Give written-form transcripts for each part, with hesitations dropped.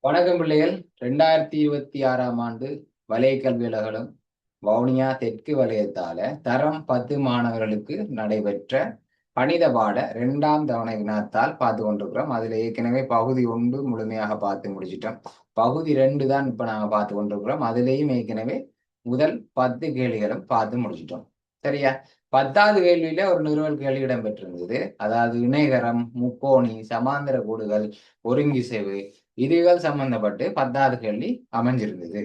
வணக்கம் பிள்ளைகள். 2026ஆம் ஆண்டு வலய கல்வியலகளும் வவுனியா தெற்கு வலயத்தால தரம் 10 மாணவர்களுக்கு நடைபெற்ற கணித பாட 2ஆம் தவணை வினாத்தால் பார்த்து கொண்டிருக்கிறோம். அதுல ஏற்கனவே பகுதி 1 முழுமையாக பார்த்து முடிச்சிட்டோம். பகுதி 2 தான் இப்ப நாங்க பார்த்து கொண்டிருக்கிறோம். அதுலேயும் ஏற்கனவே முதல் 10 கேள்விகளும் பார்த்து முடிச்சிட்டோம். சரியா? 10வது கேள்வியில ஒரு நிறுவல் கேள்வி இடம்பெற்றிருந்தது. அதாவது இணைகரம், முக்கோணி, சமாந்தர கோடுகள், ஒருங்கிசைவு இதுகள் சம்பந்தப்பட்டு 10வது கேள்வி அமைஞ்சிருந்தது.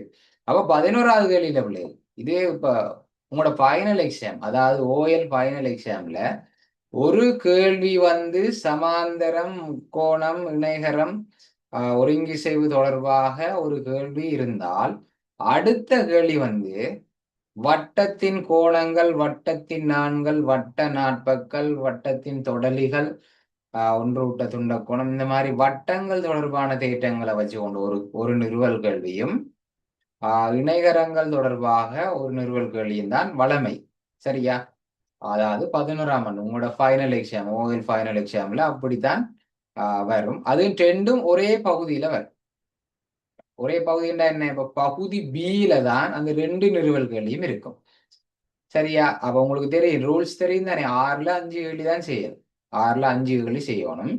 அப்ப 11வது கேள்வியில பிள்ளைகள் இதே இப்ப உங்களோட ஃபைனல் எக்ஸாம், அதாவது ஓஎல் ஃபைனல் எக்ஸாம்ல ஒரு கேள்வி சமாந்தரம், முக்கோணம், இணைகரம், ஒருங்கிசைவு தொடர்பாக ஒரு கேள்வி இருந்தால், அடுத்த கேள்வி வட்டத்தின் கோணங்கள், வட்டத்தின் நாண்கள், வட்ட நாட்பக்கள், வட்டத்தின் தொடலிகள், ஒன்று விட்ட துண்ட கோணம், இந்த மாதிரி வட்டங்கள் தொடர்பான தேற்றங்களை வச்சு கொண்டு ஒரு ஒரு நிறுவல் கேள்வியும், இணைகரங்கள் தொடர்பாக ஒரு நிறுவல் கேள்வியும் தான் வளமை. சரியா? அதாவது 11ஆம் ஆண்டு உங்களோட ஃபைனல் எக்ஸாம், ஓஎல் ஃபைனல் எக்ஸாம்ல அப்படித்தான் வரும். அதுவும் ரெண்டும் ஒரே பகுதியில வரும். ஒரே பகுதின்னா என்ன? இப்ப பகுதி பியில தான் அந்த 2 நிறுவல் கேள்வியும் இருக்கும். சரியா? அப்ப உங்களுக்கு தெரியும், ரூல்ஸ் தெரியும் தானே. 6ல 5 கேள்வி தான் செய்யணும். 6ல 5 கேள்வி செய்யணும்.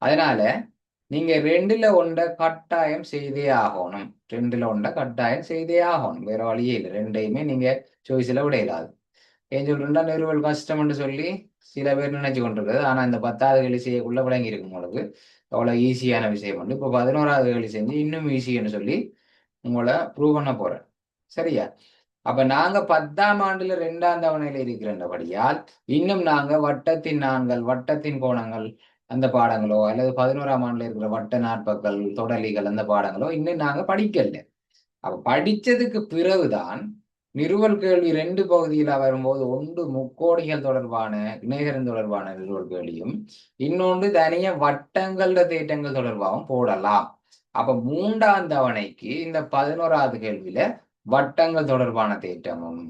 அதனால நீங்க 2ல ஒன்றை கட்டாயம் செய்தே ஆகணும். 2ல ஒன்றை கட்டாயம் செய்தே ஆகணும். வேற வழியே இல்லை. ரெண்டையுமே நீங்க சாய்ஸ்ல விட இயலாது. ஏன் சொல்றேன்னா, நிறுவல் கஷ்டம்னு சொல்லி சில பேர் நினைச்சு கொண்டிருக்கிறது. ஆனா இந்த 10வது கேள்வி செய்யக்குள்ள விளங்கி இருக்கும் உங்களுக்கு அவ்வளவு ஈஸியான விஷயம் இப்போ 11வது கேள்வி செஞ்சு இன்னும் ஈஸின்னு சொல்லி உங்களை ப்ரூவ் பண்ண போறேன். சரியா? அப்ப நாங்க 10ஆம் ஆண்டுல 2ஆம் தவணையில இருக்கிறபடியால் இன்னும் நாங்க வட்டத்தின் நாண்கள், வட்டத்தின் கோணங்கள் அந்த பாடங்களோ, அல்லது 11ஆம் ஆண்டுல இருக்கிற வட்ட நாட்பக்கள், தொடலிகள் அந்த பாடங்களோ இன்னும் நாங்க படிக்கல. அப்ப படிச்சதுக்கு பிறகுதான் நிறுவல் கேள்வி 2 பகுதியில வரும்போது, ஒன்று முக்கோணிகள் தொடர்பான, இணைகரம் தொடர்பான நிறுவல் கேள்வியும், இன்னொன்று தனிய வட்டங்கள தேற்றங்கள் தொடர்பாகவும் போடலாம். அப்ப 3ஆம் தவணைக்கு இந்த 11வது கேள்வியில வட்டங்கள் தொடர்பான தேற்றமும்,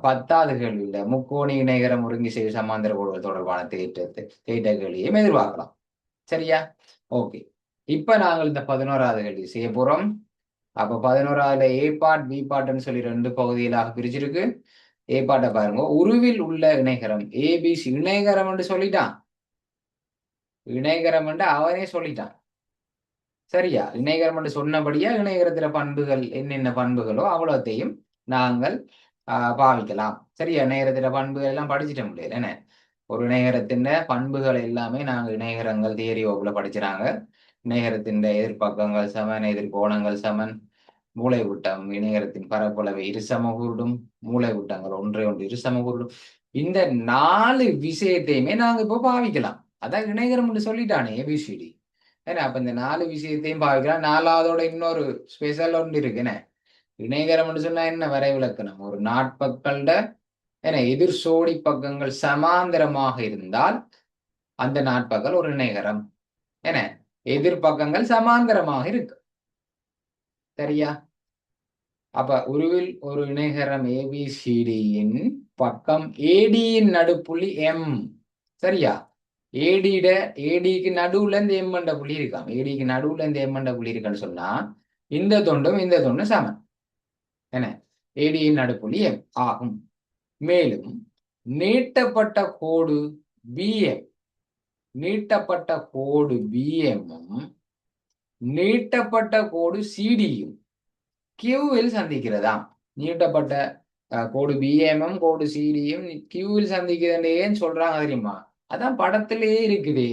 10வது கேள்வியில முக்கோணி, இணைகரம், ஒருங்கிசைவு, சமாந்தர கோடுகள் தொடர்பான தேற்ற கேள்வியும் எதிர்பார்க்கலாம். சரியா? ஓகே. இப்ப நாங்கள் இந்த 11வது கேள்வி செய்ய போறோம். அப்ப 11வது ஏ பார்ட், பி பார்ட்னு சொல்லி 2 பகுதிகளாக பிரிச்சிருக்கு. ஏ பார்ட்டை பாருங்க. உருவில் உள்ள இணைகரம் ஏபிசி. இணைகரம் என்று சொல்லிட்டான். இணைகரம் என்று அவனே சொல்லிட்டான். சரியா? இணைகரம் என்று சொன்னபடியா இணைகரத்துல பண்புகள் என்னென்ன பண்புகளோ அவ்வளோத்தையும் நாங்கள் பாவிக்கலாம். சரியா? இணைகரத்துல பண்புகள் எல்லாம் படிச்சுட்ட முடியல. என்ன ஒரு இணைகரத்தின் பண்புகள் எல்லாமே நாங்கள் இணைகரங்கள் தியரி வகுப்புல படிச்சுறாங்க. இணைகரத்தின் எதிர்பக்கங்கள் சமன், எதிர்கோணங்கள் சமன், மூளை விட்டம், இணையரத்தின் பரப்பளவை இருசமகூடும், மூளை விட்டங்கள் ஒன்றை ஒன்று இருசமகூடும். இந்த 4 விஷயத்தையுமே நாங்க இப்போ பாவிக்கலாம். அதான் இணைகரம் சொல்லிட்டானே ஏபிசிடி. ஏன்னா அப்ப இந்த 4 விஷயத்தையும் பாவிக்கலாம். 4வதோட இன்னொரு ஸ்பெஷல் ஒன்று இருக்கு. என்ன இணைகரம் சொன்னா என்ன? வரைவிலக்கணம். ஒரு நாட்பக்கள்ட எதிர் சோடி பக்கங்கள் சமாந்தரமாக இருந்தால் அந்த நாட்பக்கல் ஒரு இணைகரம். என எதிர்பக்கங்கள் சமாந்தரமாக இருக்கு. சரியா? அப்ப உருவில் ஒரு இணைகரம் ஏபிசிடியின் பக்கம் ஏடியின் நடுப்புள்ளி எம். சரியா? ஏடிக்கு நடுவுல இந்த எம் என்ற புள்ளி இருக்காம். ஏடிக்கு நடுவுல இந்த எம் என்ற புள்ளி இருக்குன்னு சொன்னா இந்த தொண்டும் இந்த தொண்டும் சமன். என்ன ஏடியின் நடுப்புள்ளி எம் ஆகும். மேலும் நீட்டப்பட்ட கோடு பிஎம், நீட்டப்பட்ட கோடு பிஎம்மும் நீட்டப்பட்ட கோடு சிடியும் கியூவில் சந்திக்கிறதாம். நீட்டப்பட்ட கோடு பிஎம்எம் கோடு சிடியும் கியூவில் சந்திக்கிறதுன்னு ஏன் சொல்றாங்க தெரியுமா? அதான் படத்திலேயே இருக்குதே.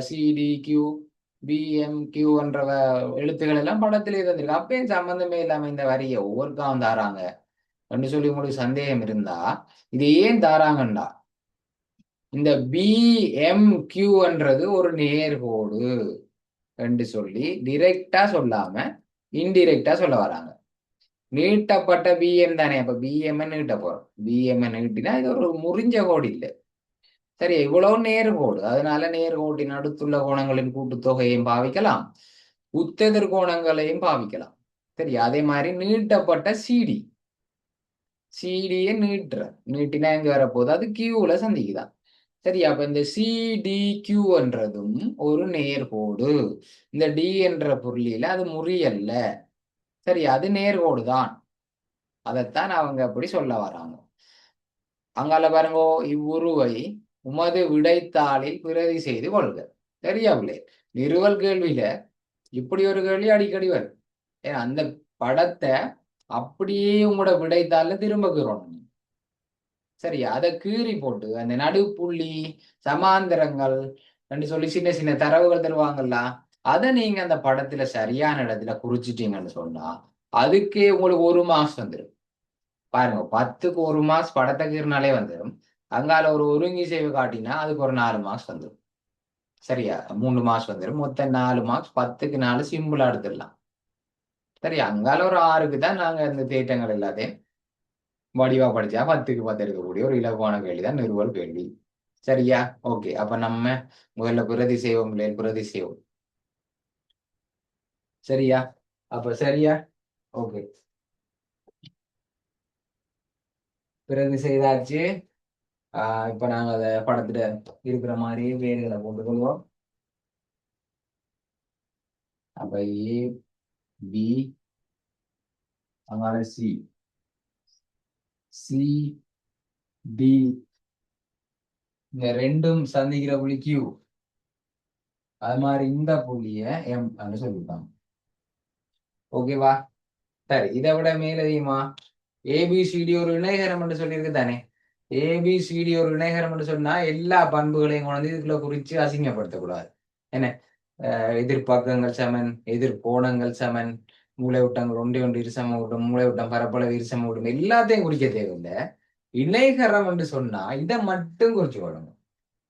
சிடி கியூ பிஎம் கியூ என்ற எழுத்துக்கள் எல்லாம் படத்திலேயே தந்திருக்கு. அப்பயும் சம்பந்தமே இல்லாம இந்த வரியை ஒவ்வொருக்காவும் தாராங்க என்று சொல்லி உங்களுக்கு சந்தேகம் இருந்தா இது ஏன் தாராங்கண்டா, இந்த பிஎம் கியூன்றது ஒரு நேர்கோடு என்று சொல்லி டிரெக்டா சொல்லாம இன்டிரெக்டா சொல்ல வராங்க. நீட்டப்பட்ட பிஎம் தானே. அப்ப பிஎம் நீட்ட போறோம். பிஎம் நீட்டினா இது ஒரு முறிஞ்ச கோடு இல்லை. சரி, இவ்வளவு நேர்கோடு. அதனால நேர்கோட்டின் அடுத்துள்ள கோணங்களின் கூட்டுத்தொகையையும் பாவிக்கலாம், உத்தெதிர் கோணங்களையும் பாவிக்கலாம். சரி, அதே மாதிரி நீட்டப்பட்ட சிடி, சிடியை நீட்டினா எங்க வரப்போகுது? அது கியூல சந்திக்குதான். சரி, அப்ப இந்த சிடிக்யூ என்றதும் ஒரு நேர்கோடு. இந்த டி என்ற புள்ளியில அது முறியல்ல. சரி, அது நேர்கோடு தான். அதைத்தான் அவங்க அப்படி சொல்ல வராங்க. அங்கால பாருங்கோ, இவ்வுருவை உமது விடைத்தாளில் பிரதி செய்து கொள்க. சரியாவில்லை? நிறுவல் கேள்வியில இப்படி ஒரு கேள்வி அடிக்கடி வரும். ஏன்னா அந்த படத்தை அப்படியே உங்களோட விடைத்தாள்ல திரும்ப கீறணும். சரி, அதை கீறி போட்டு அந்த நடுப்புள்ளி சமாந்தரங்கள் என்று சொல்லி சின்ன சின்ன தரவுகள் தருவாங்கல்ல, அதை நீங்க அந்த படத்துல சரியான இடத்துல குறிச்சிட்டீங்கன்னு சொன்னா அதுக்கே உங்களுக்கு 1 மார்க்ஸ் வந்துடும். பாருங்க, 10க்கு 1 மார்க்ஸ் படத்தை கீறினாலே வந்துடும். அங்கால ஒரு ஒருங்கிசைவு காட்டினா அதுக்கு ஒரு 4 மார்க்ஸ் வந்துடும். சரியா? 3 மார்க்ஸ் வந்துடும். மொத்தம் 4 மார்க்ஸ். 10க்கு 4 சிம்பிளா எடுத்துடலாம். சரி, அங்கால ஒரு 6க்கு தான் நாங்க இந்த தேட்டங்கள் எல்லாத்தையும் வடிவா படிச்சா 10க்கு 10 இருக்கக்கூடிய ஒரு இலகுவான கேள்விதான் நிறுவல் கேள்வி. சரியா? ஓகே. அப்ப நம்ம முதல்ல பிரதி செய்வோம், பிரதி செய்வோம். சரியா? அப்ப சரியா? ஓகே, பிரதி செய்தாச்சு. இப்ப நாங்க அதை படத்துல இருக்கிற மாதிரி வேர்களை போட்டுக்கொள்வோம். அப்ப ஏ பி அங்கால சி, சி டி, இந்த ரெண்டும் சந்திக்கிற புள்ளி கியூ. அது மாதிரி இந்த புள்ளிய எம் அப்படின்னு சொல்லியிருக்காங்க. ஓகேவா? சரி, இதை விட மேலதிகமா ஏபிசிடி ஒரு இணைகரம் என்று சொல்லியிருக்கு தானே. ஏபிசிடி ஒரு இணைகரம் என்று சொன்னா எல்லா பண்புகளையும் கொண்டு இதுக்குள்ள குறிச்சு அசிங்கப்படுத்தக்கூடாது. என்ன, எதிர்பக்கங்கள் சமன், எதிர்கோணங்கள் சமன், மூலைவிட்டங்கள் ஒன்றே ஒன்று இருசம விட்டம், மூலைவிட்டம் பரப்பளவு இருசம விட்டம், எல்லாத்தையும் குறிக்க தேவையில்லை. இணைகரம் என்று சொன்னா இதை மட்டும் குறிச்சு கொள்ளணும்.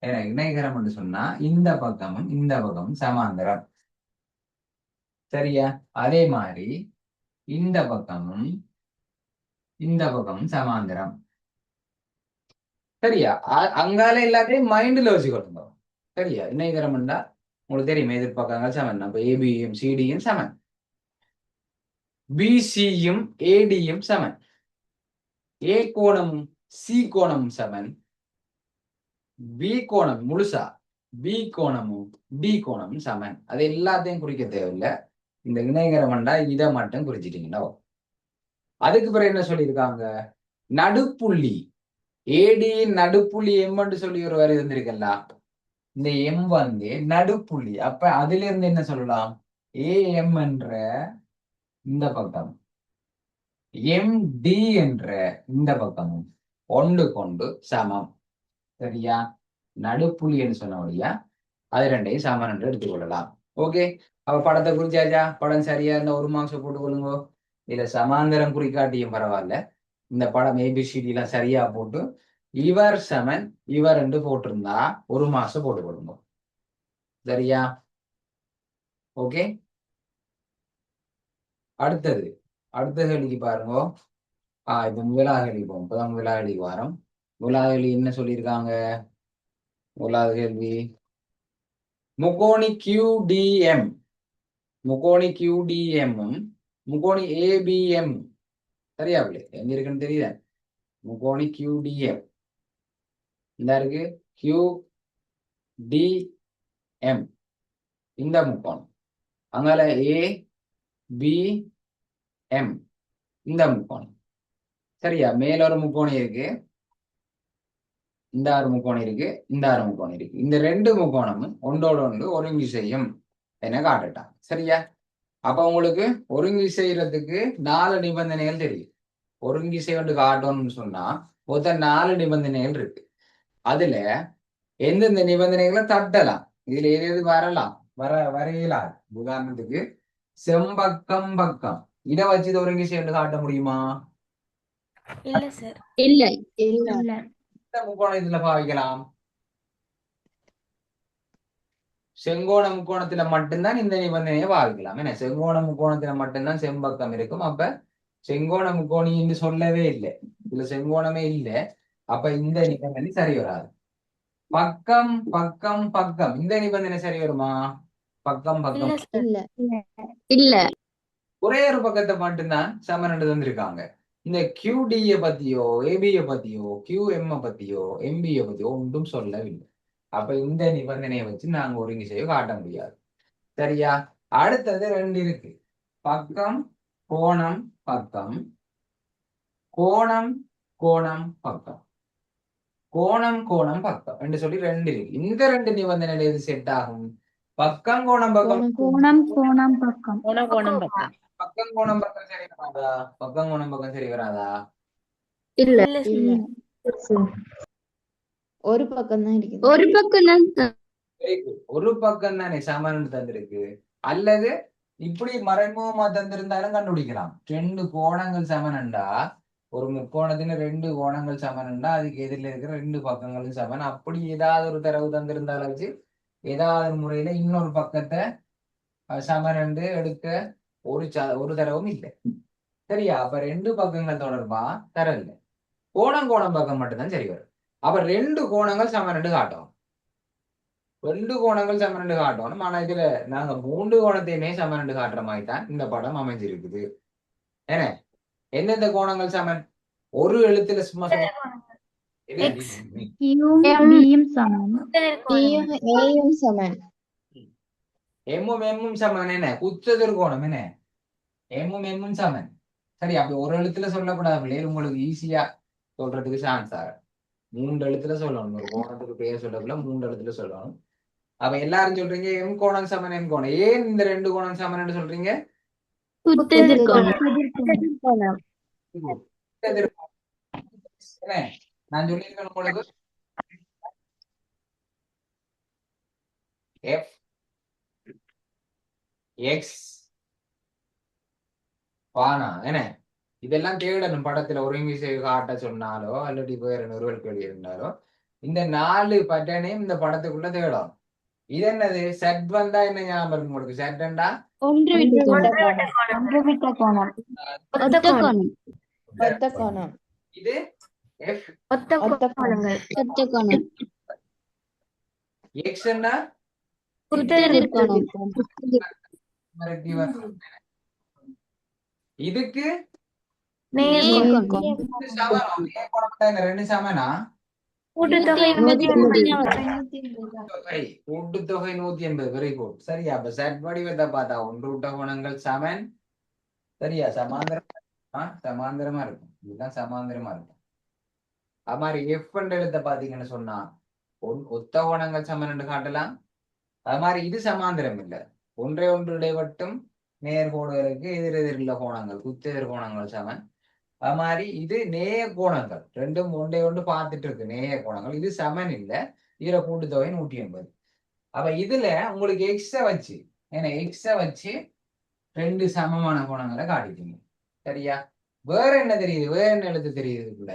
ஏன்னா இணைகரம் என்று சொன்னா இந்த பக்கமும் இந்த பக்கமும் சமாந்தரம். சரியா? அதே மாதிரி இந்த பக்கமும் இந்த பக்கமும் சமாந்தரம். சரியா? அங்கால எல்லாத்தையும் மைண்ட்ல வச்சுக்கொள்ளுங்க. சரியா? இணைகரம்டா உங்களுக்கு தெரியும், எதிர்பார்க்காங்க சமன். அப்ப ஏபியும் சிடியும் சமன், பிசியும் ஏடியும் சமன், ஏ கோணமும் சி கோணமும் சமன், பி கோணம் முழுசா பி கோணமும் டி கோணமும் சமன். அது எல்லாத்தையும் குறிக்க தேவையில்லை. இந்த இணைகரம்டா இதை மட்டும் குறிச்சிட்டீங்கன்னா. அதுக்கு பிறகு என்ன சொல்லியிருக்காங்க? நடுப்புள்ளி ஏடியின் நடுப்புள்ளி எம்ன்னு சொல்லி ஒரு வரி இருந்திருக்கல்ல. இந்த எம் வந்து நடுப்புள்ளி. அப்ப அதுல இருந்து என்ன சொல்லலாம்? ஏஎம் என்ற இந்த பக்கம், எம் டி என்ற இந்த பக்கமும் ஒன்று கொண்டு சமம். சரியா? நடுப்புள்ளி என்று சொன்னபடியா அது ரெண்டையும் சமன் என்று எடுத்துக்கொள்ளலாம். ஓகே, அப்ப படத்தை குறிச்சாச்சா? படம் சரியா இருந்த 1 மார்க்ஸ் போட்டுக்கொள்ளுங்க. இதுல சமாந்தரம் குறிக்காட்டியும் பரவாயில்ல. இந்த படம் ஏபிசிடி எல்லாம் சரியா போட்டு இவர் சமன் இவர் என்று போட்டிருந்தா 1 மார்க்ஸ் போட்டுக்கொள்ளுங்க. சரியா? ஓகே, அடுத்தது அடுத்த கேள்விக்கு பாருங்க. இப்ப முதலாவது கேள்வி போவோம். இப்பதான் முதலாவது கேள்விக்கு வரோம். முதலாவது கேள்வி என்ன சொல்லியிருக்காங்க? முதலாவது கேள்வி, முக்கோணி QDM, முக்கோணி QDM முக்கோணி ABM. சரியா பிள்ளை? எங்க இருக்குன்னு தெரியுதா? முக்கோணி QDM இந்த இருக்கு, QDM இந்த முக்கோணம். அங்கால ABM இந்த முக்கோணம். சரியா? மேல ஒரு முக்கோணம் இருக்கு, இந்த 6 முக்கோணம் இருக்கு, இந்த 6 முக்கோணம் இருக்கு. இந்த 2 முக்கோணமும் ஒன்றோடு ஒன்று ஒருங்கி செய்யும் என காட்டுட்டான். சரியா? அப்ப உங்களுக்கு ஒருங்கி செய்யறதுக்கு 4 நிபந்தனைகள் தெரியும். ஒருங்கி செய்ய காட்டணும்னு சொன்னா மொத்தம் 4 நிபந்தனைகள் இருக்கு. அதுல எந்தெந்த நிபந்தனைகளை தட்டலாம், இதுல எது எது வரலாம், வரையலாம். உதாரணத்துக்கு செம்பக்கம் பக்கம், இதை வச்சு இதை ஒருங்கி செய்ய காட்ட முடியுமா? இல்ல சார். இல்ல. இல்ல. இந்த முக்கோணம் இதுல பாவிக்கலாம். செங்கோண முக்கோணத்துல மட்டும்தான் இந்த நிபந்தனையை பாவிக்கலாம். என்ன, செங்கோண முக்கோணத்துல மட்டும்தான் செம்பக்கம் இருக்கும். அப்ப செங்கோண முக்கோணி என்று சொல்லவே இல்லை, இதுல செங்கோணமே இல்லை. அப்ப இந்த நிபந்தனை சரி வராது. பக்கம் பக்கம் பக்கம், இந்த நிபந்தனை சரி வருமா? பக்கம் பக்கம் இல்ல. இல்ல. ஒரே ஒரு பக்கத்தை மட்டும்தான் சமன் என்று தந்திருக்காங்க. இந்த QD பத்தியோ ஏபியை பத்தியோ QM பத்தியோ MBயை பத்தியோ ஒன்றும் சொல்லவில்லை. அப்ப இந்த நிபந்தனையை வச்சு நாங்க ஒருங்கிசையை காட்ட முடியாது. சரியா? அடுத்தது ரெண்டு இருக்கு. பக்கம் கோணம் பக்கம், கோணம் கோணம் பக்கம், கோணம் கோணம் பக்கம் என்று சொல்லி ரெண்டு இருக்கு. இந்த ரெண்டு நிபந்தனையில எது செட் ஆகும்? பக்கம் கோணம் பக்கம். கோணம் கோணம் பக்கம். கோணம் பக்கம். பக்கம் கோணம் பக்கம் சரி வராதா? பக்கம் கோணம் பக்கம் சரி வராதா? இல்ல இல்ல ஒரு பக்கம் தான் இருக்குது. ஒரு பக்கம் தான் Very good. ஒரு பக்கம் தானே சமன் தந்திருக்கு. அல்லது இப்படி மறைமுகமா தந்திருந்தாலும் கண்டுபிடிக்கலாம். ரெண்டு கோணங்கள் சமன்ண்டா, ஒரு முக்கோணத்துல ரெண்டு கோணங்கள் சமன்ண்டா அதுக்கு எதிரில் இருக்கிற ரெண்டு பக்கங்களும் சமன். அப்படி ஏதாவது ஒரு தரவு தந்திருந்தாலும் வச்சு ஏதாவது முறையில இன்னொரு பக்கத்தை சமன் எடுக்க ஒரு தரவும் இல்லை. சரியா? அப்ப ரெண்டு பக்கங்கள் தொடர்பா தரம் இல்லை. கோணம் கோணம் பக்கம் மட்டும்தான் சரி வரும். அப்ப ரெண்டு கோணங்கள் சமன் காட்டும். ரெண்டு கோணங்கள் சமன் காட்டணும். ஆனா இதுல நாங்க மூன்று கோணத்தையுமே சமன் காட்டுற மாதிரி தான் இந்த படம் அமைஞ்சிருக்குது. என்ன எந்தெந்த கோணங்கள் சமன்? ஒரு எழுத்துல சும்மா எம்மும் எம்மும் சமன். என்ன குத்தெதிர் கோணம்? என்ன எம்மும் எம்மும் சமன். சரி, அப்படி ஒரு எழுத்துல சொல்லக்கூடாது பிள்ளைகள். உங்களுக்கு ஈஸியா சொல்றதுக்கு சான்ஸ் ஆகும். மூன்று எழுத்துல சொல்லணும். ஒரு கோணத்துக்கு பேர் சொல்லக்குள்ள மூன்று எழுத்துல சொல்லணும். அப்ப எல்லாரும் சொல்றீங்க எம் கோணம் சமன் எம் கோணம். ஏன் இந்த ரெண்டு கோணம் சமன் சொல்றீங்க? நான் சொல்லியிருக்கேன் உங்களுக்கு எஃப் எக்ஸ் பானா என்ன இதெல்லாம் தேடணும். படத்துல ஒருங்கிசை காட்ட சொன்னாலோ அல்லது வேற நிறுவல் கேள்வி இருந்தாலோ இந்த 4 பட்டனையும் இந்த படத்துக்குள்ள தேடும். இது என்னது? செட் வந்தா என்ன ஞாபகம் உங்களுக்கு? செட்ண்டா ஒன்று விட்ட கோணம். ஒத்த கோணம். இது எஃப் ஒத்த கோணங்கள். ஒத்த கோணம். எக்ஸ்ண்டா குத்தெதிர் கோணம். இதுக்கு நேர் கோணம். ரெண்டு சமனா? கூட்டுத்தொகை கூட்டுத்தொகை 180. Very good. சரியா? அப்ப செட் வடிவத்தை பார்த்தா ஒன்று விட்ட கோணங்கள் சமன். சரியா? சமாந்திரமா இருக்கும். இதுதான் சமாந்திரமா இருக்கும். அது மாதிரி எஃப் எழுத்த பாத்தீங்கன்னு சொன்னா ஒத்த கோணங்கள் சமன் என்று காட்டலாம். அது மாதிரி இது சமாந்திரம் இல்லை. ஒன்றை ஒன்று இடைவட்டும் நேர்கோடுகளுக்கு எதிரெதிரில் கோணங்கள் குத்தெதிர் கோணங்கள் சமன். அது மாதிரி இது நேய கோணங்கள். ரெண்டும் ஒன்றை ஒன்று பார்த்துட்டு இருக்கு. நேய கோணங்கள். இது சமன் இல்லை. இதுல கூட்டுத்தொகை 180. அப்ப இதுல உங்களுக்கு எக்ஸ வச்சு ஏன்னா எக்ஸ வச்சு ரெண்டு சமமான கோணங்களை காட்டிட்டீங்க. சரியா? வேற என்ன தெரியுது? வேற என்ன எழுத்து தெரியுது? இதுக்குள்ள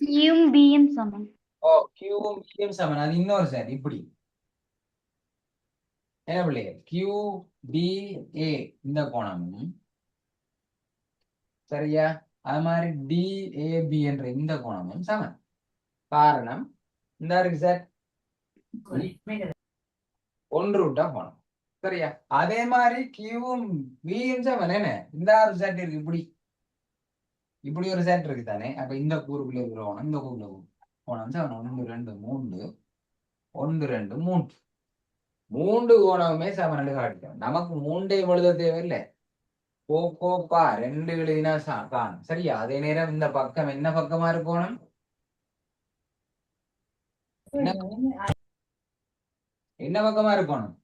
கியூவும் பியும் சமன். அது இன்னொரு செட். இப்படி என்ன பிள்ளைங்க? QBA இந்த கோணமும் சரியா? அது மாதிரி DAB என்ற இந்த கோணமும் சமன். காரணம் இந்த இருக்கு சார், ஒன்று விட்டா கோணம். சரியா? அதே மாதிரி கியூவும் பியும் சமன். என்ன இந்த ஒரு செட் இருக்கு. இப்படி ஒரு செட் இருக்கு தானே. அப்ப இந்த கூறுக்குள்ள இருக்கிற கோணம் இந்த கூறுல கோணம் சமன். 1 2 3 1 2 3 மூன்று கோணமுமே சமன் காட்டிட்டோம். நமக்கு மூன்றே எழுத தேவையில்லை. கோப்பா ரெண்டு எழுதினா காணும். சரியா? அதே நேரம் இந்த பக்கம் என்ன பக்கமா இருக்கணும்? என்ன பக்கமா இருக்கணும்?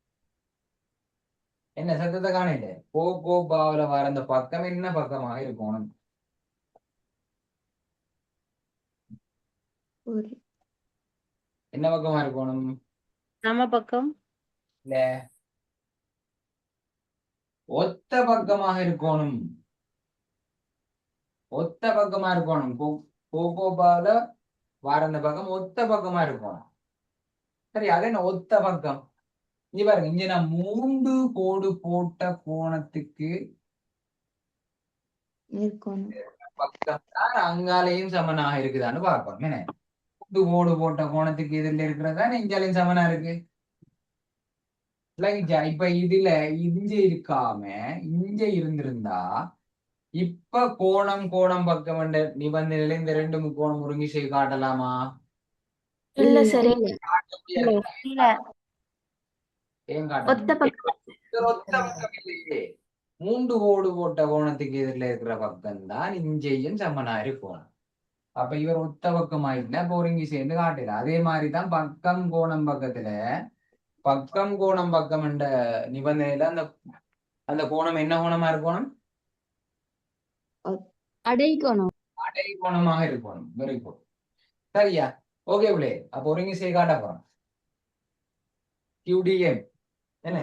என்ன சத்தத்தை காணல? கோப்பாவில வர அந்த பக்கம் என்ன பக்கமாக இருக்கணும்? என்ன பக்கமா இருக்கணும்? நம்ம பக்கம் இல்ல, ஒத்த பக்கமாக இருக்கணும். ஒத்த பக்கமா இருக்கணும். கோப்பாவில வர அந்த பக்கம் ஒத்த பக்கமா இருக்கணும். சரி, அது என்ன ஒத்த பக்கம்? இங்க பாருங்க, இங்க நான் 3 கோடு போட்ட கோணத்துக்கு பக்கம் தான் அங்காலையும் சமனாக இருக்குதான்னு பார்ப்போம். என்ன 3 கோடு போட்ட கோணத்துக்கு எதிரில் இருக்கிறதா இங்காலையும் சமனா இருக்கு. விளங்கிச்சா? இப்ப இதுல இங்க இருக்காம இங்க இருந்திருந்தா இப்ப கோணம் கோணம் பக்கம் என்ற நிபந்தனையில இந்த ரெண்டு முக்கோணம் ஒருங்கி செய்து காட்டலாமா? இல்ல சரி காட்ட முடியாது. இல்ல ஏன் காட்ட ஒத்த முடியாது? பக்கம் இது ஒத்த பக்கம் இல்லையே. 3 கோடு போட்ட கோணத்துக்கு எதிரில் இருக்கிற பக்கம் தான் இஞ்சையும் சமனாரி கோணம். அப்ப இவர் ஒத்த பக்கம் ஆயிட்டுனா இப்ப ஒருங்கி சேர்ந்து காட்டல. அதே மாதிரிதான் பக்கம் கோணம் பக்கத்துல பக்கம் கோணம் பக்கம் என்ற நிபந்தனையில அந்த அந்த கோணம் என்ன கோணமா இருக்கணும்? அடைக்கோணம். அடை கோணமாக இருக்கணும். Very good. சரியா? ஓகே பிள்ளை. அப்ப ஒருங்கி செய்து காட்ட போறோம். QDM என்ன?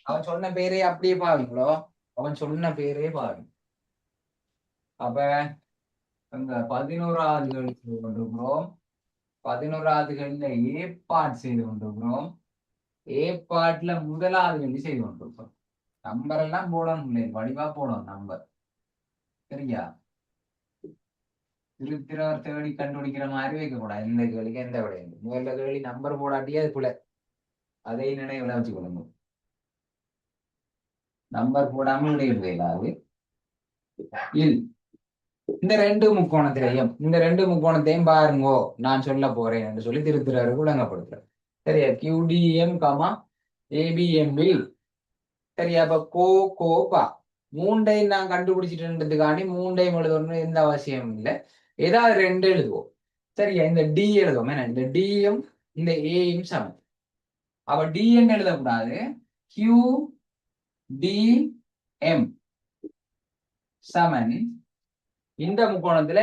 அவன் சொன்ன பேரே அப்படியே பாவீங்களோ? அவன் சொன்ன பேரே பாவி. அப்ப இந்த 11வது செய்து கொண்டிருக்கிறோம். 11வதுகளில் ஏற்பாடு செய்து கொண்டிருக்கிறோம். ஏற்பாட்டுல முதலாவது செய்து கொண்டிருக்கிறோம். நம்பர் எல்லாம் போடணும் இல்லை, வடிவா போடணும் நம்பர். சரியா? திருத்திரவர் தேடி கண்டுபிடிக்கிற மாதிரி வைக்க கூடாது. இந்த கேள்விக்கு எந்த விடையும் முதல்ல கேள்வி நம்பர் போடாட்டியே அது பிள்ளை. அதை நினைவுல வச்சுக்கொள்ளுங்க. நம்பர் போடாமல் விடையில்லாது இந்த ரெண்டு முக்கோணத்தையும் பாருங்கோ நான் சொல்ல போறேன் என்று சொல்லி திருத்திரவர் விளங்கப்படுத்துறேன். சரியா? QDM ABM சரியா? அப்ப கோபா மூண்டையும் நான் கண்டுபிடிச்சிட்டுன்றதுக்காண்டி மூண்டையும் எழுதணும் எந்த அவசியம் இல்லை. ஏதாவது ரெண்டு எழுதுவோம். சரியா? இந்த டி எழுதுவோம். ஏன்னா இந்த டியும் இந்த ஏயும் சமம். அப்ப டிஎன் எழுதக்கூடாது. QDM சமன் இந்த முக்கோணத்துல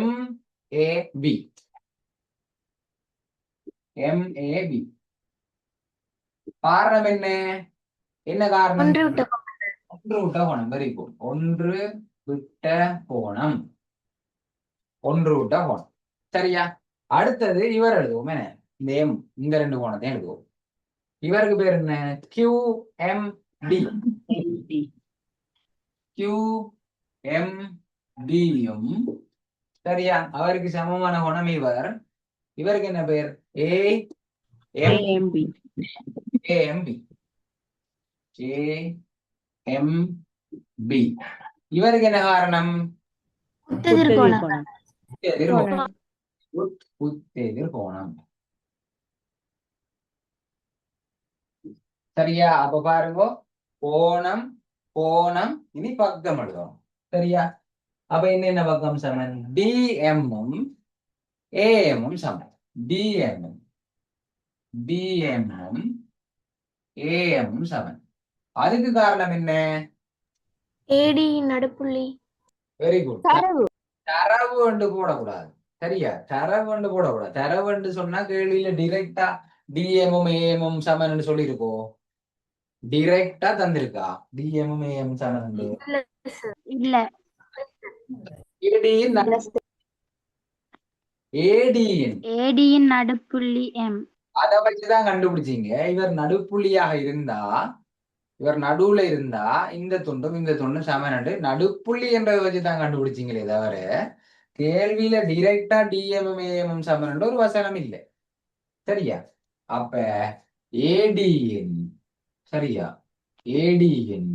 MAB காரணம் என்ன? என்ன காரணம்? ஒன்று விட்ட ஒன்று விட்ட கோணம். Very good. ஒன்று விட்ட கோணம். சரியா? அடுத்தது இவர் எழுதுவோம். என்ன? இந்த எம் இந்த ரெண்டு கோணத்தையும் எழுதுவோம். இவருக்கு பேர் என்ன? QMD. QMD-யும் சரியா? அவருக்கு சமமான கோணம் இவருக்கு என்ன பேர்? AMB. இவருக்கு என்ன காரணம்? குத்தெதிர்கோணம் குத்தெதிர்கோணம். சரியா? அப்ப பாருங்க, கோணம் கோணம் இனி பக்கம் எழுதும். சரியா? அப்ப என்னென்ன பக்கம் சமன்? டிஎம்மும் ஏஎம்மும் சமன். டிஎம்மும் ஏஎம்மும் சமன். அதுக்கு காரணம் என்ன? ஏடி நடுப்புள்ளி. Very good. தரவு என்று போடக்கூடாது. சரியா? தரவு என்று போடக்கூடாது. தரவு என்று சொன்னா கேள்வியில டிரெக்டா டிஎம்மும் ஏஎம்மும் சமன் சொல்லி இருக்கோம். டிரெக்டா தந்திருக்கா டிஎம்மும் ஏஎம் சமன்? இல்ல ஏடியின் நடுப்புள்ளி எம். அதை வச்சுதான் கண்டுபிடிச்சீங்க. இவர் நடுப்புள்ளியாக இருந்தா, இவர் நடுவுல இருந்தா இந்த துண்டும் சமன் நடுப்புள்ளி என்றதை வச்சுதான் கண்டுபிடிச்சீங்களே தவிர கேள்வியில டிரெக்டா டிஎம்எம் ஏஎம்எம் சமன் ஒரு வசனம் இல்லை. சரியா? அப்ப ஏடியின் சரியா? ஏடியின்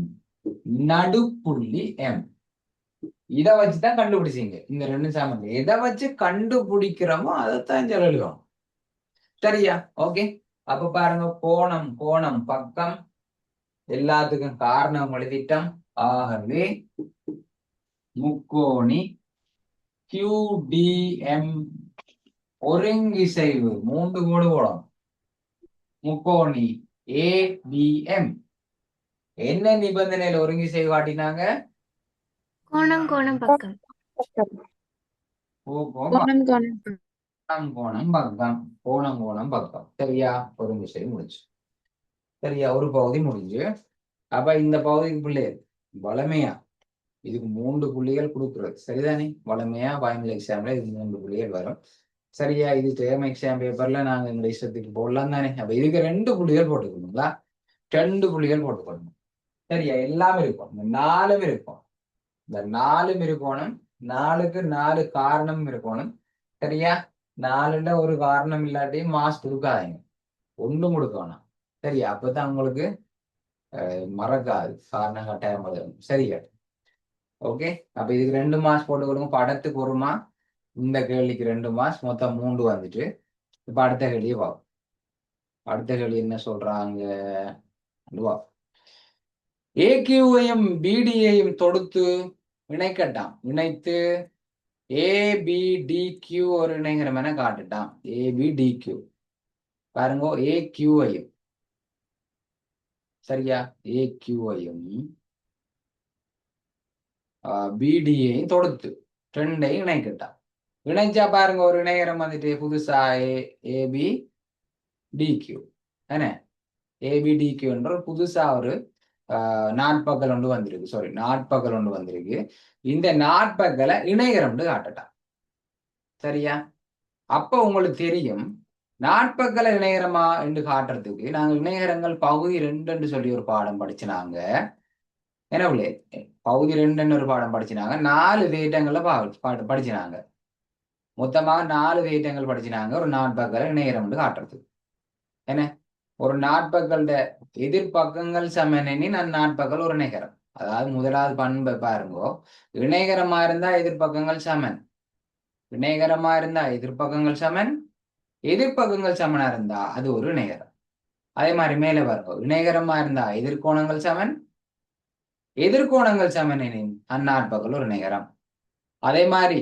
நடுப்புள்ளி எம். இதை வச்சுதான் கண்டுபிடிச்சீங்க இந்த ரெண்டு சமன். எதை வச்சு கண்டுபிடிக்கிறோமோ அதைத்தான் சொல்லுவோம். சரியா? ஓகே. அப்ப பாருங்க, கோணம் பக்கம் எல்லாத்துக்கும் காரணம் எழுதிட்டோம். ஆகவே முக்கோணி QDM ஒருங்கிசைவு 3 கோடு போடும். முக்கோணி ABM என்ன நிபந்தனையில ஒருங்கிசைவு காட்டினாங்க? கோணம் பக்கம். கோணம் பக்கம். சரியா? ஒருங்கிசைவு முடிச்சு. சரியா? ஒரு பகுதி முடிஞ்சு. அப்ப இந்த பகுதிக்கு பிள்ளைகள் வளமையா இதுக்கு 3 புள்ளிகள் கொடுக்குறது. சரிதானே? வளமையா ஃபைனல் எக்ஸாம்ல இது 3 புள்ளிகள் வரும். சரியா? இது டேர்ம் எக்ஸாம் பேப்பர்ல நாங்க எங்க இஷ்டத்துக்கு போடலாம் தானே. அப்ப இதுக்கு 2 புள்ளிகள் போட்டுக்கணுங்களா? 2 புள்ளிகள் போட்டுக்கணும். சரியா? எல்லாம் இருக்கும். இந்த 4 இருக்கும். இந்த 4 இருக்கணும். 4க்கு 4 காரணம் இருக்கணும். சரியா? 4ல ஒரு காரணம் இல்லாட்டி மாஸ் கொடுக்காதீங்க. 1 கொடுக்கணும். சரியா? அப்பதான் உங்களுக்கு மறக்காது, காரணம் கட்டாயம் வரும். சரியா? ஓகே, அப்ப இதுக்கு 2 மார்க்ஸ் போட்டு கொடுங்க. படத்துக்கு 1 மார்க், இந்த கேள்விக்கு 2 மார்க்ஸ், மொத்தம் 3 வந்துட்டு. இப்ப அடுத்த கேள்வியை பார்ப்போம். அடுத்த கேள்வி என்ன சொல்றாங்க? ஏக்யூவையும் பிடியையும் தொடுத்து இணைக்கட்டாம். இணைத்து ஏபிடிக்யூ ஒரு இணைகரம் என காட்டுட்டான். ஏபிடிக்யூ பாருங்க, ஏக்யூவையும் சரியா, ஏக்யூவையும் பிடியையும் தொடுத்து ரெண்டையும் இணைக்கட்டான். இணைச்சா பாருங்க, ஒரு இணைகரம் வந்துட்டு புதுசா ஏபி டிக்யூ என்ன, ஏபிடிக்யூ என்ற புதுசா ஒரு நாட்பகல் ஒன்று வந்திருக்கு. சாரி, நாட்பகல் ஒன்று வந்திருக்கு. இந்த நாட்பகலை இணைகரம்னு காட்டட்டான். சரியா? அப்ப உங்களுக்கு தெரியும், நாட்பகலை இணைகரமா என்று காட்டுறதுக்கு நாங்கள் இணைகரங்கள் பகுதி 2 சொல்லி ஒரு பாடம் படிச்சுனாங்க. என்ன பகுதி 2 ஒரு பாடம் படிச்சுனாங்க. 4 தேட்டங்கள்ல படிச்சுனாங்க. மொத்தமாக 4 தேட்டங்கள் படிச்சுனாங்க ஒரு நாட்பகலை இணைகரம்னு காட்டுறதுக்கு. என்ன, ஒரு நாட்பகல்ட எதிர்பக்கங்கள் சமனெனின் அந்நாட்பகல் ஒரு இணைகரம். அதாவது முதலாவது பண்பை பாருங்கோ, இணைகரமா இருந்தா எதிர்பக்கங்கள் சமன், இணைகரமா இருந்தா எதிர்பக்கங்கள் சமன், எதிர்பக்கங்கள் சமனா இருந்தா அது ஒரு இணைகரம். அதே மாதிரி மேல பாருங்க, இணைகரமா இருந்தா எதிர்கோணங்கள் சமன், எதிர்கோணங்கள் சமன் எனின் அந்நாட்பகல் ஒரு இணைகரம். அதே மாதிரி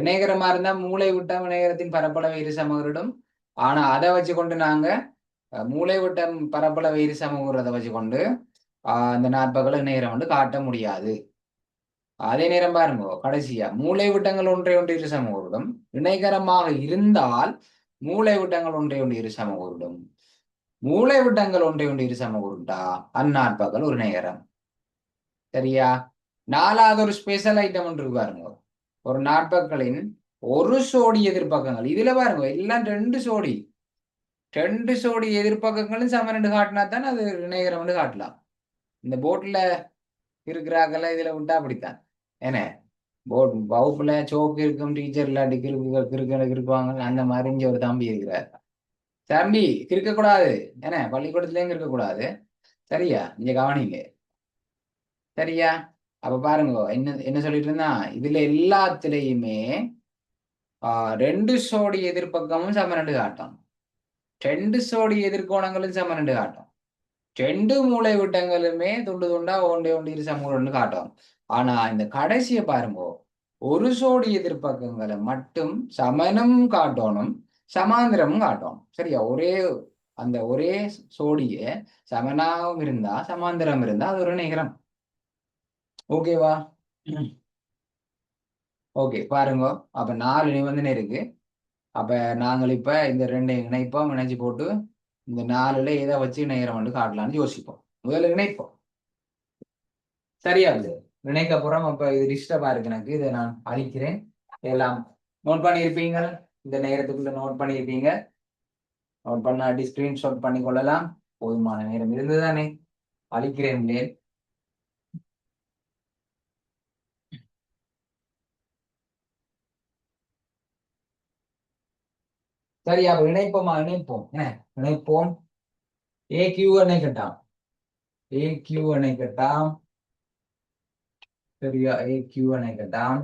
இணைகரமா இருந்தா மூளை விட்டம் இணைகரத்தின் பரப்பளவு இரு சமகரிடும். ஆனா அதை வச்சு கொண்டு நாங்க மூளை விட்டம் பரப்பளவு இரு சமூகத்தை வச்சு கொண்டு அந்த நாட்பகலை இணைகரம் வந்து காட்ட முடியாது. அதே நேரம் பாருங்க, கடைசியா மூளை விட்டங்கள் ஒன்றை ஒன்று இரு சமூகம் இணைகரமாக இருந்தால் மூளை விட்டங்கள் ஒன்றை ஒன்று இரு சமூகம், மூளை விட்டங்கள் ஒன்றை ஒன்று இரு சமூகா அந்நாட்பகல் ஒரு இணைகரம். சரியா? 4வது ஒரு ஸ்பெஷல் ஐட்டம் ஒன்று இருக்கு பாருங்க, ஒரு நாட்பகலின் ஒரு சோடி எதிர்பக்கங்கள். இதுல பாருங்க எல்லாம் 2 சோடி, 2 சோடி எதிர்பக்கங்களும் சமன் காட்டினா தான் அது இணைகரம் காட்டலாம். இந்த போட்ல இருக்கிறாங்கல்ல, இதுல விட்டா அப்படித்தான். ஏன்னா போட் வகுப்புல சோக்கு இருக்கும், டீச்சர் இல்லாட்டி இருக்குவாங்க. அந்த மாதிரி இங்க ஒரு தம்பி இருக்கிறார். தம்பி இருக்கக்கூடாது, ஏன்னா பள்ளிக்கூடத்துலயும் இருக்கக்கூடாது. சரியா? இங்க கவனிங்க. சரியா? அப்ப பாருங்க, என்ன சொல்லிட்டு இருந்தா, இதுல எல்லாத்துலயுமே 2 சோடி எதிர்பக்கமும் சமனண்டு காட்டும், 2 சோடி எதிர்கோணங்களும் சமனண்டு காட்டும், 2 மூளை விட்டங்களுமே துண்டு துண்டா ஒன்றே ஒன்று இரு சமூகம்னு காட்டும். ஆனா இந்த கடைசியை பாருங்க, ஒரு சோடி எதிர்பக்கங்களை மட்டும் சமனும் காட்டணும், சமாந்திரமும் காட்டணும். சரியா? ஒரே சோடிய சமனாகவும் இருந்தா சமாந்திரம் இருந்தா அது ஒரு இணைகரம். ஓகேவா? ஓகே, பாருங்க, அப்ப 4 நிபந்தனை இருக்கு. அப்ப நாங்கள் இப்ப இந்த 2 இணைப்போம், இணைச்சு போட்டு இந்த 4ல எதை வச்சு இணைகரம் வந்து காட்டலாம்னு யோசிப்போம். முதல்ல இணைப்போம். சரியா? இணைக்க போறோம். அப்ப இது டிஸ்டர்பா இருக்கு எனக்கு, இதை நான் அழிக்கிறேன். எல்லாம் நோட் பண்ணியிருப்பீங்க, இந்த நேரத்துக்குள்ள நோட் பண்ணியிருப்பீங்க. நோட் பண்ணாட்டி ஸ்கிரீன்ஷாட் பண்ணி கொள்ளலாம். போதுமான நேரம் இருந்துதானே? அழிக்கிறேன். சரியா? அப்ப இணைப்போமா? இணைப்போம். என்ன இணைப்போம்? ஏக்யூ இணைக்கட்டாம், ஏக்யூ இணைக்கட்டாம். சரியா? ஏக்யூ இணைக்கட்டாம்.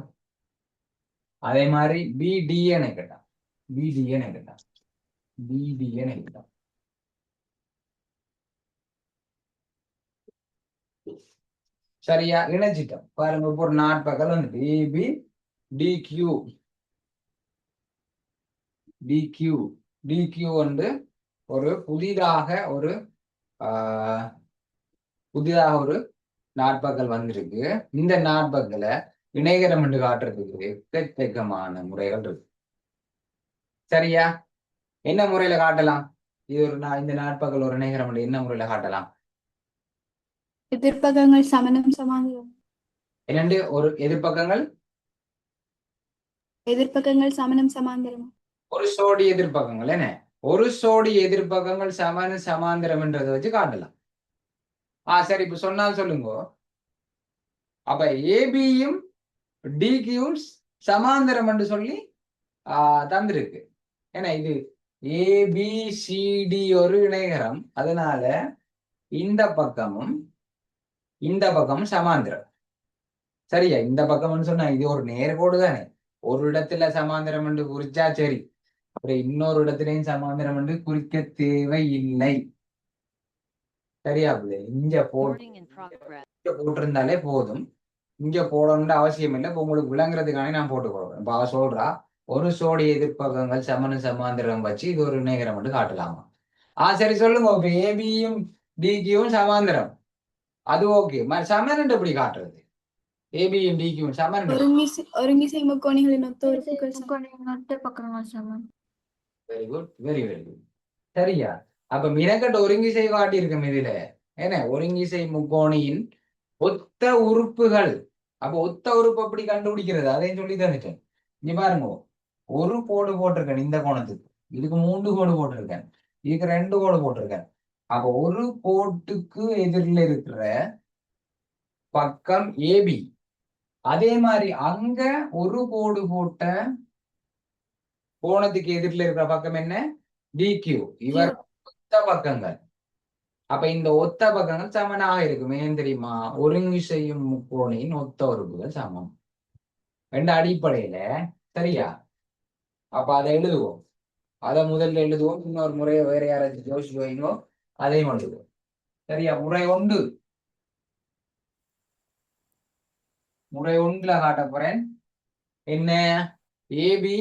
அதே மாதிரி பிடி இணைக்கட்டாம், பிடி இணைக்கட்டாம், பிடி இணைக்கட்டாம். சரியா? இணைச்சிட்டோம். பாருங்க, ஒரு நாட்பகல் வந்துட்டு ஏபி டிக்யூ, டிக்யூ டிக்யூ வந்து ஒரு புதிதாக ஒரு நாட்பகல் வந்திருக்கு. இந்த நாட்பகலை இணைகரம் என்று காட்டுறதுக்கு எக்கச்சக்கமான முறைகள் இருக்கு. சரியா? என்ன முறையில காட்டலாம்? இது இந்த நாட்பகல் ஒரு இணைகரம் என்று என்ன முறையில காட்டலாம்? எதிர்பக்கங்கள் சமனும் சமாந்திரம். இரண்டு ஒரு எதிர்பக்கங்கள் சமனும் சமாந்திரம். ஒரு சோடி எதிர்பக்கங்கள். என்ன, ஒரு சோடி எதிர்பக்கங்கள் சமனு சமாந்திரம் என்றதை வச்சு காட்டலாம். சரி, இப்ப சொன்னால் சொல்லுங்க. அப்ப ஏபியும் டிகியும் சமாந்திரம் என்று சொல்லி தந்திருக்கு. ஏன்னா இது ஏபிசிடி ஒரு இணைகரம், அதனால இந்த பக்கமும் இந்த பக்கமும் சமாந்திரம். சரியா? இந்த பக்கம்னு சொன்னா இது ஒரு நேர்கோடு தானே. ஒரு இடத்துல சமாந்திரம் என்று குறிச்சா சரி, அப்புறம் இன்னொரு இடத்துலயும் சமாந்திரம் என்று குறிக்க தேவை இல்லை. சரியா? இங்க போட்டிருந்தாலே போதும், இங்க போடணும்னு அவசியம் இல்லை. இப்போ உங்களுக்கு விளங்குறதுக்கான நான் போட்டு போடுறேன். இப்போ அவ சொல்றா ஒரு சோடி எதிர்ப்பகங்கள் சமண சமாந்திரம் வச்சு இது ஒரு இணைகரம் என்று காட்டலாமா? சரி சொல்லுங்க. இப்ப ஏபியும் டிகியும் சமாந்திரம், அது ஓகே. சமன் எப்படி காட்டுறது? ஏபியும் டிகியும் சமன். ஒருங்கிசை முக்கோணிகளின் ஒத்த உறுப்புகள் சமம். Very good, very very good. சரியா? அப்ப மினக்கட்டு ஒருங்கிசை காட்டியிருக்கோம் இதுல. என்ன? ஒருங்கிசை முக்கோணியின் ஒத்த உறுப்புகள். அப்ப ஒத்த உறுப்பு எப்படி கண்டுபிடிக்கிறது அதையும் சொல்லி தந்துட்டேன். இங்க பாருங்க, ஒரு கோடு போட்டிருக்கேன் இந்த கோணத்துக்கு, இதுக்கு 3 கோடு போட்டிருக்கேன், இதுக்கு 2 கோடு போட்டிருக்கேன். அப்ப ஒரு கோட்டுக்கு எதிரில் இருக்கிற பக்கம் ஏபி, அதே மாதிரி அங்க ஒரு கோடு போட்ட கோணத்துக்கு எதிரில் இருக்கிற பக்கம் என்ன? டிக்யூ. இவர் ஒத்த பக்கங்கள். அப்ப இந்த ஒத்த பக்கங்கள் சமனாக இருக்கும். ஏன் தெரியுமா? ஒருங்கிசையும் முக்கோணியின் ஒத்த உறுப்புகள் சமம் என்ற அடிப்படையில. சரியா? அப்ப அதை எழுதுவோம். அதை முதல்ல எழுதுவோம். இன்னொரு முறையை வேற யாராச்சும் யோசிச்சு வைங்கோ, அதையும் எழுதுவோம். சரியா? முறை ஒன்றுல காட்ட போறேன். என்ன? ஏபி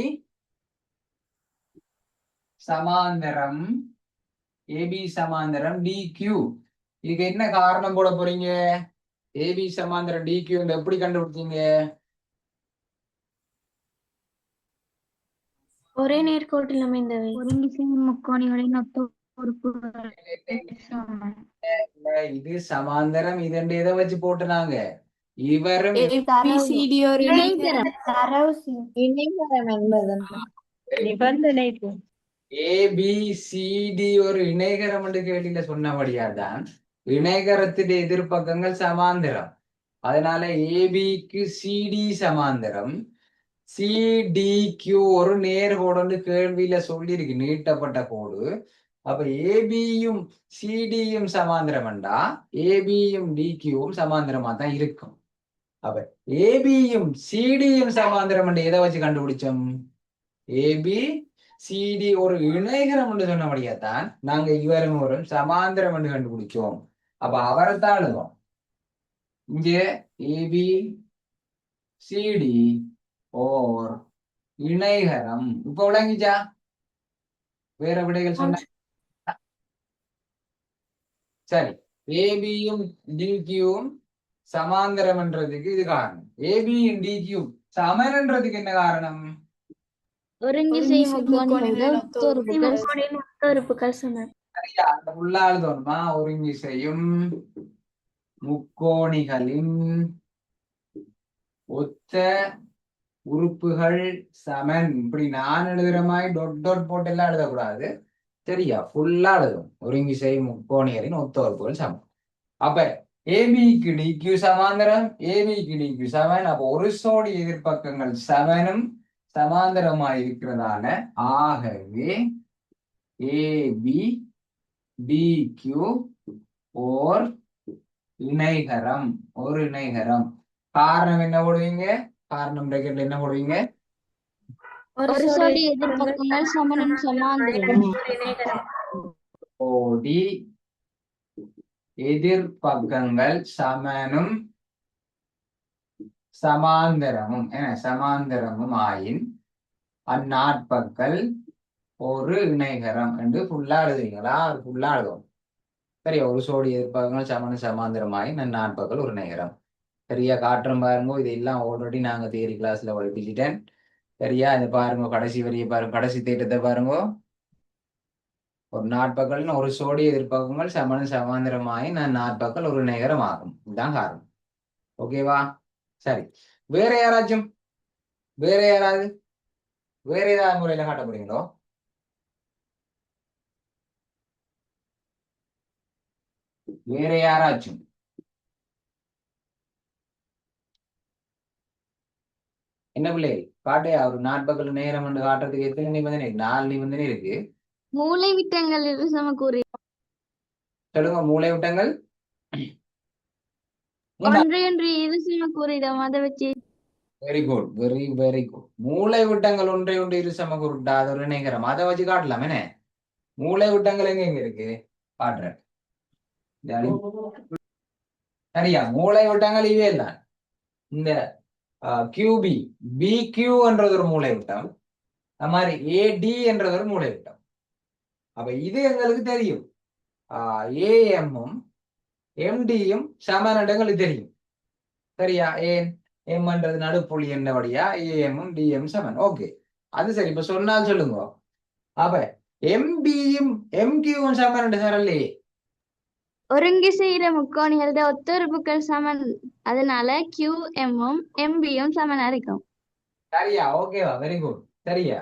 சமாந்தரம், ஏபி சமாந்தரம் டிக்யூ. இதுக்கு என்ன காரணம் போட போறீங்க? ஏபி சமாந்தரம் டிக்யூ எப்படி கண்டுபிடிச்சீங்க? ஒரே நேர்கோட்டில் அமைந்தவை. ஒருங்கிசை முக்கோணிகளின் ஒத்த உறுப்புகள் சமம். இது சமாந்தரம், இது எதை வச்சு போட்டுனாங்க? இவரும் ஏபிசிடி ஒரு இணைகரம். இணைகரம் என்பது நிபந்தனை. ஏபிசிடி ஒரு இணைகரம் என்று கேள்வியில சொன்னபடியாதான் இணைகரத்தின் எதிர்பக்கங்கள் சமாந்தரம். அதனால ஏபிக்கு சிடி சமாந்தரம், சிடிக்யூ ஒரு நேர்கோடு கேள்வியில சொல்லியிருக்கு, நீட்டப்பட்ட கோடு. அப்ப ஏபியும் சிடியும் சமாந்திரம்டா ஏபியும் டிக்யூவும் சமாந்திரமா தான் இருக்கும். அப்ப ஏபியும் சிடியும் சமாந்திரம் எதை வச்சு கண்டுபிடிச்சோம்? ஏபி சிடி ஒரு இணைகரம் என்று சொன்னபடியாத்தான் நாங்க இவரும் ஒரு சமாந்திரம் என்று கண்டுபிடிச்சோம். அப்ப அவரைத்தான் எழுதுவோம் இங்க, ஏபி சிடி ஓர் இணைகரம். இப்ப விளங்கிச்சா? வேற விடைகள் சொன்ன? சரி, ஏபியும் டிக்யூவும் சமாந்தரம் என்றதுக்கு இது காரணம். ஏபியும் டிக்யூவும் சமன்ன்றதுக்கு என்ன காரணம்? ஒருங்கிசை முக்கோணிகளின் ஒத்த உறுப்புகள் சமம். சரியா? அந்த உள்ளாள் தோணுமா? ஒருங்கிசையும் முக்கோணிகளின் ஒத்த உறுப்புகள் சமன். இப்படி நான் எழுதுற மாதிரி டொட் டொட் போட்டு எல்லாம் எழுதக்கூடாது. சரியா? ஃபுல்லா எழுதும். ஒருங்கிசை முக்கோணிகளின் ஒத்த உறுப்புகள் சமம். அப்ப ஏபிக்கு டிக்யூ சமாந்தரம், ஏபிக்கு டிக்யூ சமன். அப்ப ஒரு சோடி எதிர்பக்கங்கள் சமனும் சமாந்தரமாய் இருக்கிறதால ஆகவே ஏபி டிக்யூ ஓர் இணைகரம், ஒரு இணைகரம். காரணம் என்ன போடுவீங்க? காரணம் பிராக்கெட்ல என்ன போடுவீங்க? ஒரு சோடி எதிர்பக்கங்கள் சமனும் சமாந்தரம். கோடி எதிர்பக்கங்கள் சமனும் சமாந்தரமும் சமாந்தரமும் ஆயின் அந்நாட்பக்கள் ஒரு இணைகரம் என்று ஃபுல்லா எழுதுவீங்களா? அது ஃபுல்லா எழுதுவோம். சரியா? ஒரு சோடி எதிர்பக்கங்கள் சமனும் சமாந்தரமாயின் அந்நாட்பக்கள் ஒரு இணைகரம். சரியா? காட்டுறோம் பாருங்க. இதெல்லாம் ஆல்ரெடி நாங்க தியரி கிளாஸ்ல படிச்சுட்டேன். சரியா? இதை பாருங்க, கடைசி வரியை பாருங்க, கடைசி தேட்டத்தை பாருங்க. ஒரு நாட்பக்கல் ஒரு சோடி எதிர்பக்கங்கள் சமனும் சமாந்தரமாயின் அந்நாட்பக்கள் ஒரு இணைகரம் ஆகும். இதுதான் காரணம். ஓகேவா? சரி, வேற யாராச்சும், வேற யாராவது வேற ஏதாவது முறையில காட்ட போறீங்களோ? வேற யாராச்சும்? என்ன பிள்ளை காட்டையா? ஒரு நாட்பக்கல் நேரம் காட்டுறதுக்கு எத்தனை நிபந்தனை? 4 நிபந்தனை இருக்கு. மூளை விட்டங்கள் இரு சமக்கூறு சொல்லுங்க மூலைவிட்டங்கள் ஒன்றையொன்று இரு சமக்கூறிடம் அதை வச்சு வெரி குட் வெரி குட். மூளை விட்டங்கள் ஒன்றை ஒன்று இரு சமகுருட்டா அது ஒரு இணைகரம். அதை வச்சு காட்டலாம் என்ன? மூளை விட்டங்கள் எங்க இருக்கு காட்டுறேன். சரியா, மூளை விட்டங்கள் இவே இல்லை. இந்த கியூபி பிக்யூ என்றது ஒரு மூளை விட்டம், அது மாதிரி ஏடி என்றது ஒரு மூளை விட்டம். அப்ப இது எங்களுக்கு தெரியும். ஏஎம்மும் எம்டியும் சமன் எங்களுக்கு தெரியும். சரியா, ஏன் எம்ன்றது நடுப்புள்ளி என்னபடியா ஏஎம்மும் டிஎம் சமன். ஓகே, அது சரி. இப்ப சொன்னால் சொல்லுங்க. அப்ப எம்பியும் எம்கியூவும் சமன் சாரல்லே. ஒருங்கி செய்கிற முக்கோணிகளோட ஒத்துறுப்புகள் சமன், அதனால கியூ எம்மும் எம்பியும் சமனா இருக்கும். சரியா, ஓகேவா, வெரி குட். சரியா,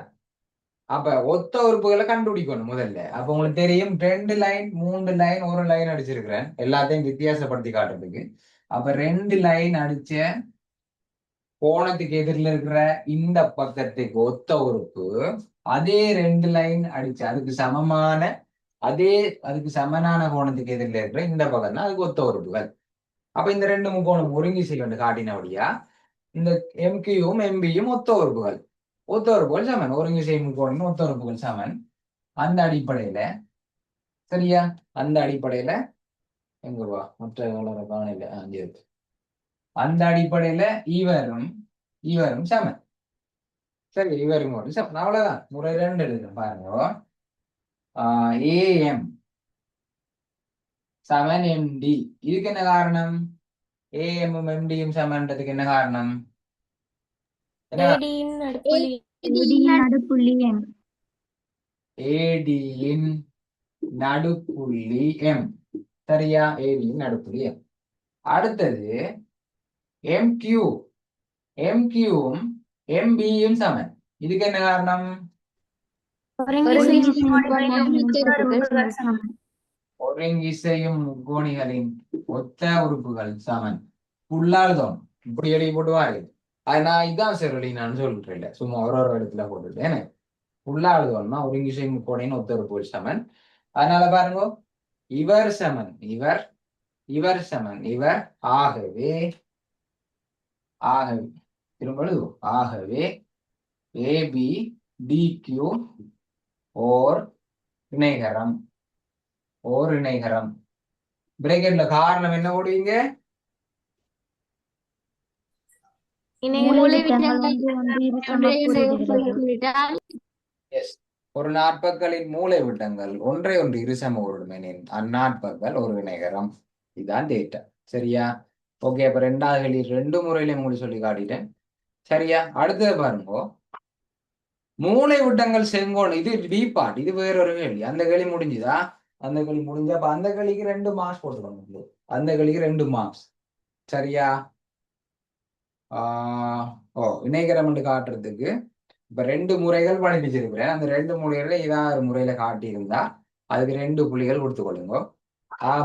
அப்ப ஒத்த உறுப்புகளை கண்டுபிடிக்கணும் முதல்ல. அப்ப உங்களுக்கு தெரியும் 2 லைன் 3 லைன் ஒரு லைன் அடிச்சிருக்கிறேன் எல்லாத்தையும் வித்தியாசப்படுத்தி காட்டுறதுக்கு. அப்ப 2 லைன் அடிச்ச கோணத்துக்கு எதிரில் இருக்கிற இந்த பக்கத்துக்கு ஒத்த உறுப்பு, அதே 2 லைன் அடிச்சு அதுக்கு சமமான அதுக்கு சமனான கோணத்துக்கு எதிரில் இருக்கிற இந்த பக்கம் தான் அதுக்கு ஒத்த உறுப்புகள். அப்ப இந்த 2 முக்கோணம் ஒருங்கி செய்ய காட்டினபடியா இந்த எம்கியும் எம்பியும் ஒத்த உறுப்புகள் சமன். ஒருங்கி செய்யும் முக்கோணம் ஒத்த உறுப்புகள் சமன். அந்த அடிப்படையில சரியா, அந்த அடிப்படையில எங்க ரூபா மற்ற காணல இருக்கு. அந்த அடிப்படையில இவரும் சமன். சரி, இவரும் ஒரு சமன். அவ்வளவுதான். முறை 2 எழுதுறேன் பாருங்க. ஏஎம் சமன் எம்டி. இதுக்கு என்ன காரணம்? ஏஎம்மும் எம்டியும் சமன்றதுக்கு என்ன காரணம்? ஏடியின் நடுப்புள்ளி ஏடியின் நடுப்புள்ளி எம். சரியா, ஏடியின் நடுப்புள்ளி எம். அடுத்தது எம்கியூவும் எம்பியும் சமன். இதுக்கு என்ன காரணம்? ஒருங்கி செய்யும் முக்கோணிகளின் ஒத்த உறுப்புகள் சமன். புல்லாளுதம் இப்படி எழுதி போட்டுவாரு. அது நான் இதான் சரி நான் சொல்றேன், சும்மா ஒரு இடத்துல போட்டுட்டேன். புல்லாளுதம்னா ஒருங்கி செய்யும் முக்கோணியின் ஒத்த உறுப்புகள் சமன். அதனால பாருங்க, இவர் சமன் இவர் சமன் இவர். ஆகவே திரும்ப எழுதுவோம். ஆகவே ஏபி டிக்யூ ஓர் இணைகரம். பிரேக்கெட்ல காரணம் என்ன போடுவீங்க? மூளை விட்டங்கள் ஒன்றையொன்று சமக்கூறிட்டால் ஒரு நாற்பக்களின் மூளை விட்டங்கள் ஒன்றை ஒன்று இருசம அந்நாற்பக்கள் ஒரு இணைகரம். இதுதான் டேட்டா. சரியா, ஓகே. அப்ப 2வது கேள்வி 2 முறையில உங்களுக்கு சொல்லி காட்டிட்டேன். சரியா, அடுத்தது பாருங்க. மூளை விட்டங்கள் செங்கோணம். இது டி பார்ட். இது வேறொரு கேள்வி. அந்த கேள்வி முடிஞ்சுதா? அந்த கேள்வி முடிஞ்சா அப்ப அந்த கேள்விக்கு 2 மார்க்ஸ் போட்டுக்கணும். அந்த கேள்விக்கு 2 மார்க்ஸ். சரியா, இணைகரம் என்று காட்டுறதுக்கு இப்ப 2 முறைகள் படிப்பிச்சிருக்கிறேன். அந்த 2 முறைகளை ஏதாவது முறையில காட்டியிருந்தா அதுக்கு 2 புள்ளிகள் கொடுத்துக்கொள்ளுங்க.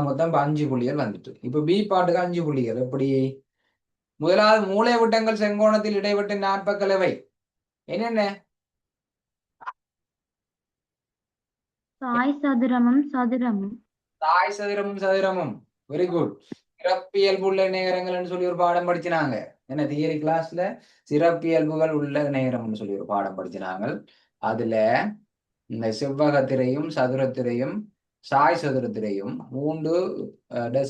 மொத்தம் 5 புள்ளிகள் வந்துட்டு. இப்ப பி பாட்டுக்கு 5 புள்ளிகள். எப்படி? முதலாவது மூளை விட்டங்கள் செங்கோணத்தில் இடைவெட்டு நாற்பக்களவை என்னென்ன? தாய் சதுரமும் சதுரமும். Very good. சிறப்பியல்புள்ள இணைகரங்கள்னு சொல்லி ஒரு பாடம் படிச்சினாங்க. என்ன தியரி கிளாஸ்ல சிறப்பியல்புகள் உள்ள இணைகரம்னு சொல்லி ஒரு பாடம் படிச்சினாங்க. அதுல இந்த செவ்வகத்திரையும் சதுரத்திரையும் சாய் சதுரத்திரையும் 3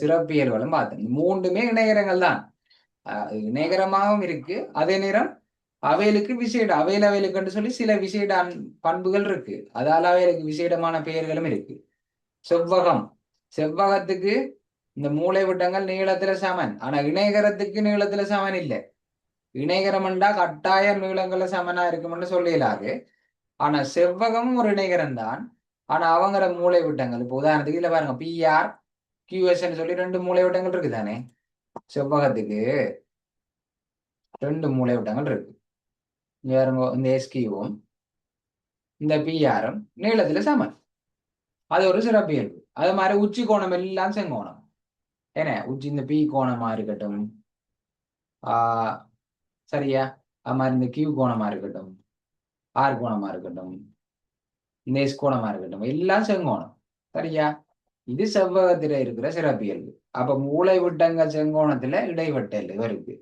சிறப்பியல்களும் பார்த்தேன். 3மே இணைகரங்கள் தான். இணைகரமாகவும் இருக்கு. அதே நேரம் அவைகளுக்கு அவைகளுக்கு சொல்லி சில விசேட பண்புகள் இருக்கு. அதால அவைகளுக்கு விசேடமான பெயர்களும் இருக்கு. செவ்வகத்துக்கு இந்த மூளை விட்டங்கள் நீளத்துல சமன். ஆனா இணைகரத்துக்கு நீளத்துல சமன் இல்லை. இணைகரம்ண்டா கட்டாய நீளங்கள சமனா இருக்கும்னு சொல்லலாது. ஆனா செவ்வகமும் ஒரு இணைகரம் தான். ஆனா அவங்களோட மூளை விட்டங்கள் இப்ப உதாரணத்துக்கு இதுல பாருங்க, பிஆர் கியூஎஸ் சொல்லி 2 மூளை விட்டங்கள் இருக்குதானே. செவ்வகத்துக்கு 2 மூளை விட்டங்கள் இருக்கு. இந்த எஸ்கியூவும் இந்த பிஆரும் நீளத்துல சமன். அது ஒரு சிறப்பியல்பு. அது மாதிரி உச்சி கோணம் எல்லாம் செங்கோணம். ஏன்னா உச்சி இந்த பி கோணமா இருக்கட்டும், சரியா, அது மாதிரி இந்த கியூ கோணமா இருக்கட்டும், ஆர் கோணமா இருக்கட்டும், இந்த எஸ்கோணமா இருக்கட்டும் எல்லாம் செங்கோணம். சரியா? இது செவ்வகத்துல இருக்கிற சிறப்பியல்பு. அப்ப மூளை விட்டங்கள் செங்கோணத்துல இடைவெட்டல் இருக்கு.